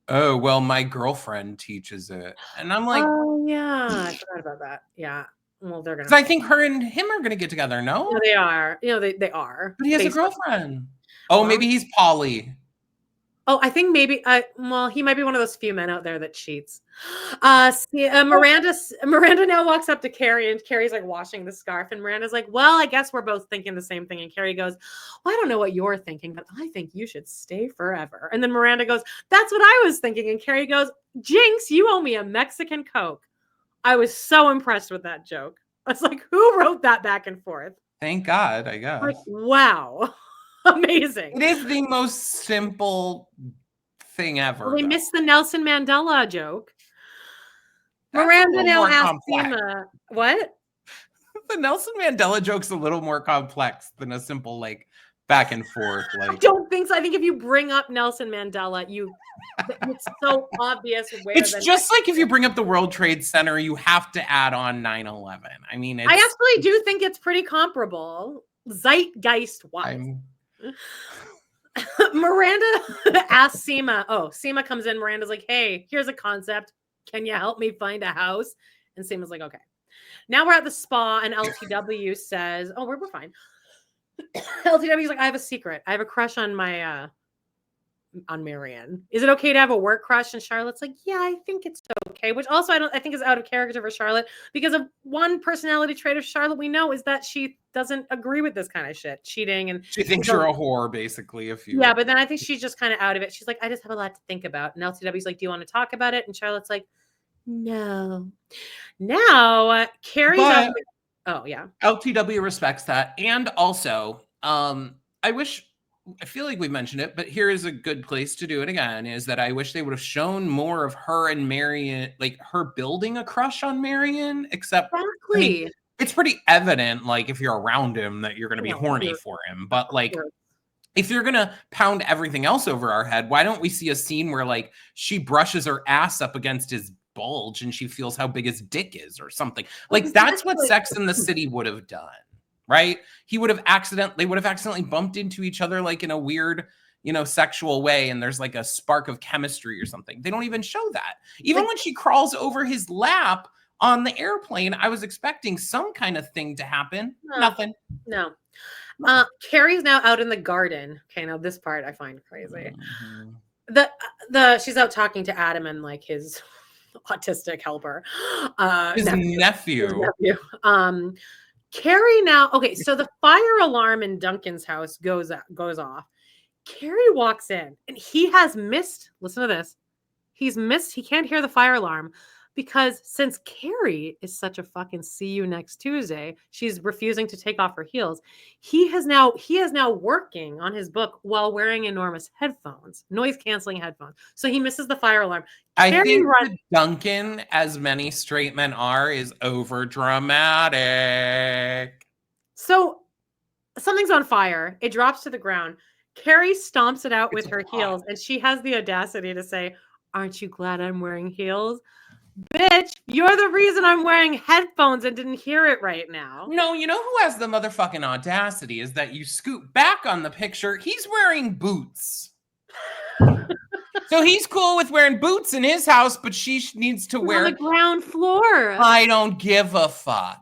oh, well, my girlfriend teaches it. And I'm like, oh yeah, I forgot about that. Yeah. Well, they're gonna. I think her and him are gonna get together. No, yeah, they are. You know, they are. But he has a girlfriend. Oh, maybe he's poly. Oh, I think maybe. Well, he might be one of those few men out there that cheats. Miranda now walks up to Carrie, and Carrie's like washing the scarf, and Miranda's like, "Well, I guess we're both thinking the same thing." And Carrie goes, "Well, I don't know what you're thinking, but I think you should stay forever." And then Miranda goes, "That's what I was thinking." And Carrie goes, "Jinx, you owe me a Mexican Coke." I was so impressed with that joke. I was like, "Who wrote that back and forth?" Thank God, I guess. Like, wow. Amazing. It is the most simple thing ever. Well, they missed the Nelson Mandela joke. That's Miranda now asked Seema, what? The Nelson Mandela joke's a little more complex than a simple like back and forth. Like, I don't think so. I think if you bring up Nelson Mandela, it's so obvious. It's just like if you bring up the World Trade Center, you have to add on 9/11. I mean, I actually do think it's pretty comparable, zeitgeist-wise. Miranda asks Seema. Oh, Seema comes in. Miranda's like, hey, here's a concept. Can you help me find a house? And Seema's like, okay. Now we're at the spa, and LTW says, oh, we're fine. LTW's like, I have a secret. I have a crush on my on Marianne. Is it okay to have a work crush? And Charlotte's like, yeah, I think it's okay. Which also I think is out of character for Charlotte, because of one personality trait of Charlotte we know is that she doesn't agree with this kind of shit, cheating, and she thinks you're a whore, basically. Yeah, but then I think she's just kind of out of it. She's like, I just have a lot to think about. And LTW's like, do you want to talk about it? And Charlotte's like, no. Now Carrie's up. Oh yeah. LTW respects that. And also, I feel like we mentioned it, but here is a good place to do it again, is that I wish they would have shown more of her and Marion, like her building a crush on Marion, except exactly. I mean, it's pretty evident, like if you're around him, that you're going to be horny for him. But like, if you're going to pound everything else over our head, why don't we see a scene where like she brushes her ass up against his bulge and she feels how big his dick is or something? Like that's what Sex and the City would have done. Right? They would have accidentally bumped into each other like in a weird, sexual way. And there's like a spark of chemistry or something. They don't even show that. Even when she crawls over his lap on the airplane, I was expecting some kind of thing to happen. Nothing. No. Carrie's now out in the garden. Okay, now this part I find crazy. Mm-hmm. She's out talking to Adam and like his autistic helper. His nephew. Carrie now, okay, so the fire alarm in Duncan's house goes off. Carrie walks in and he has missed, listen to this, he can't hear the fire alarm because since Carrie is such a fucking see you next Tuesday, she's refusing to take off her heels. He is now working on his book while wearing enormous headphones, noise canceling headphones. So he misses the fire alarm. I think Duncan, as many straight men are, is over dramatic. So something's on fire. It drops to the ground. Carrie stomps it out with her heels, and she has the audacity to say, "Aren't you glad I'm wearing heels? Bitch, you're the reason I'm wearing headphones and didn't hear it right now." No, you know who has the motherfucking audacity is that you scoot back on the picture. He's wearing boots. So he's cool with wearing boots in his house, but she needs to wear on the ground floor. I don't give a fuck.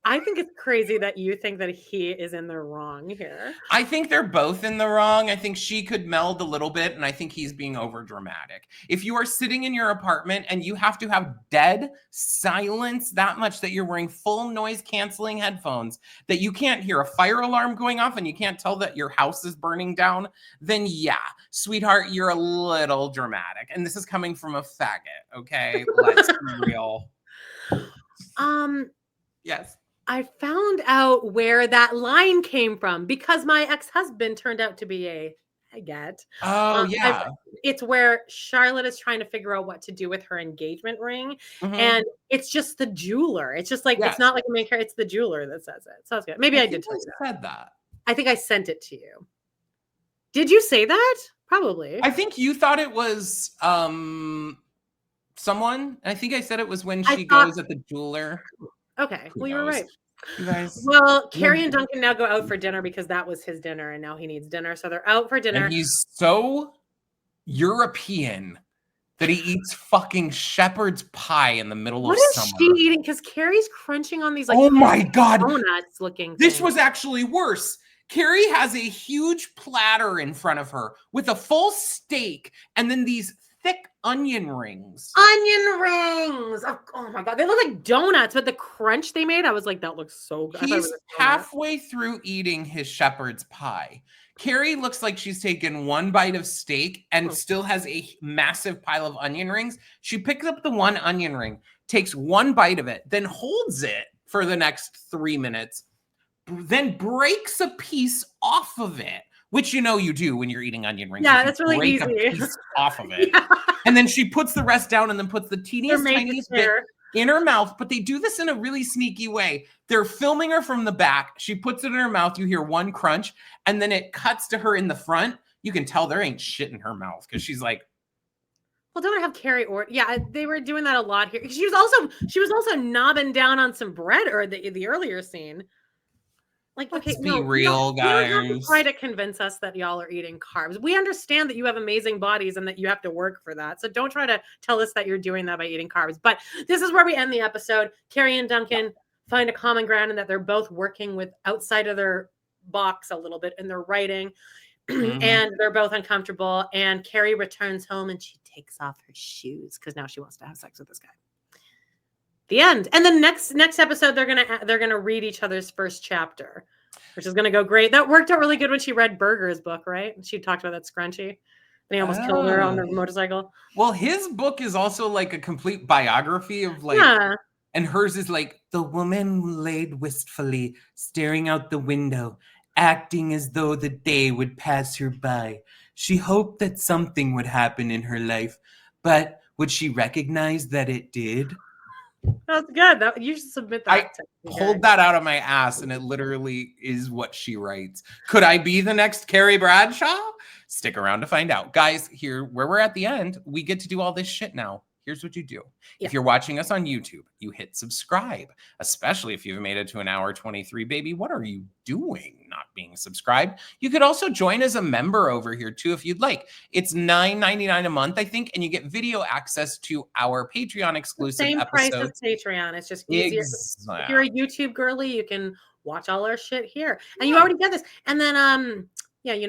I think it's crazy that you think that he is in the wrong here. I think they're both in the wrong. I think she could meld a little bit, and I think he's being over dramatic. If you are sitting in your apartment and you have to have dead silence that much that you're wearing full noise canceling headphones, that you can't hear a fire alarm going off and you can't tell that your house is burning down, then yeah, sweetheart, you're a little dramatic. And this is coming from a faggot, okay? Let's be real. Yes. I found out where that line came from because my ex-husband turned out to be a faggot. Oh, yeah. It's where Charlotte is trying to figure out what to do with her engagement ring. And it's just the jeweler. It's just like, it's not like a main character. It's the jeweler that says it. Sounds good. Maybe I did tell you said that. I think I sent it to you. Did you say that? Probably. I think you thought it was someone. I think I said it was when she goes at the jeweler. Okay. Well, you were right. You guys. Well, Carrie and Duncan now go out for dinner because that was his dinner and now he needs dinner. So they're out for dinner. And he's so European that he eats fucking shepherd's pie in the middle of summer. What is she eating? Because Carrie's crunching on these like oh my God. donuts looking This things. was actually worse. Carrie has a huge platter in front of her with a full steak and then these thick onion rings. Onion rings. Oh my God. They look like donuts, but the crunch they made, I was like, that looks so good. He's halfway through eating his shepherd's pie. Carrie looks like she's taken one bite of steak and still has a massive pile of onion rings. She picks up the one onion ring, takes one bite of it, then holds it for the next 3 minutes, then breaks a piece off of it. Which you know you do when you're eating onion rings. Yeah, that's really break easy. A piece off of it. And then she puts the rest down and then puts the teeniest, tiniest bit in her mouth. But they do this in a really sneaky way. They're filming her from the back. She puts it in her mouth. You hear one crunch. And then it cuts to her in the front. You can tell there ain't shit in her mouth because she's like, well, don't have Carrie or they were doing that a lot here. She was also knobbing down on some bread or the earlier scene. Like, let's be real, guys. You don't have to try to convince us that y'all are eating carbs. We understand that you have amazing bodies and that you have to work for that. So don't try to tell us that you're doing that by eating carbs. But this is where we end the episode. Carrie and Duncan find a common ground and that they're both working with outside of their box a little bit in their writing. And they're both uncomfortable. And Carrie returns home and she takes off her shoes because now she wants to have sex with this guy. The end. And the next episode, they're gonna read each other's first chapter, which is gonna go great. That worked out really good when she read Berger's book, right? She talked about that scrunchie, and he almost killed her on the motorcycle. Well, his book is also like a complete biography of like, and hers is like the woman laid wistfully, staring out the window, acting as though the day would pass her by. She hoped that something would happen in her life, but would she recognize that it did? That's good. You should submit that. I pulled that out of my ass, and it literally is what she writes. Could I be the next Carrie Bradshaw? Stick around to find out. Guys, here, where we're at the end, we get to do all this shit now. Here's what you do. If you're watching us on YouTube, you hit subscribe, especially if you've made it to an hour 23, baby. What are you doing not being subscribed? You could also join as a member over here too if you'd like. It's $9.99 a month, I think, and you get video access to our Patreon exclusive same episodes. Price as Patreon. It's just easier. If you're a YouTube girly, you can watch all our shit here. And you already get this. And then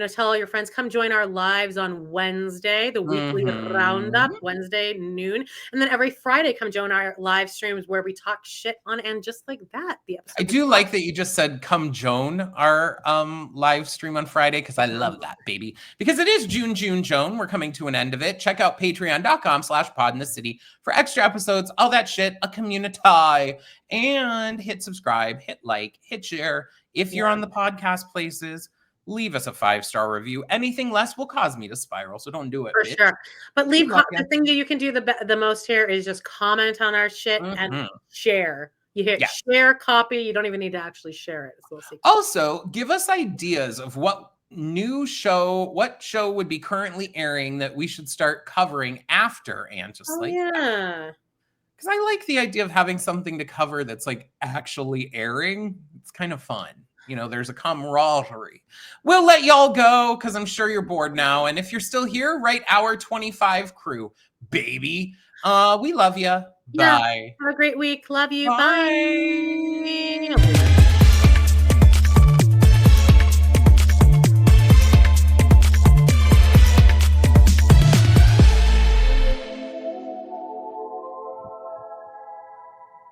tell all your friends, come join our lives on Wednesday, the weekly roundup, Wednesday noon. And then every Friday, come join our live streams where we talk shit on and just like that. The episode. I do like that you just said come join our live stream on Friday because I love that, baby. Because it is June, Joan. We're coming to an end of it. Check out patreon.com/podinthecity for extra episodes, all that shit, a community, and hit subscribe, hit like, hit share. If you're on the podcast places, leave us a 5-star review. Anything less will cause me to spiral, so don't do it. For sure. But the thing that you can do the most here is just comment on our shit and share. You hit share, copy. You don't even need to actually share it. It's a little secret. Also, give us ideas of what new show, what show would be currently airing that we should start covering after And Just Like That. Because I like the idea of having something to cover that's like actually airing. It's kind of fun. You know, there's a camaraderie. We'll let y'all go because I'm sure you're bored now. And if you're still here, write Hour 25 crew, baby. We love you. Yeah. Bye. Have a great week. Love you. Bye. Bye.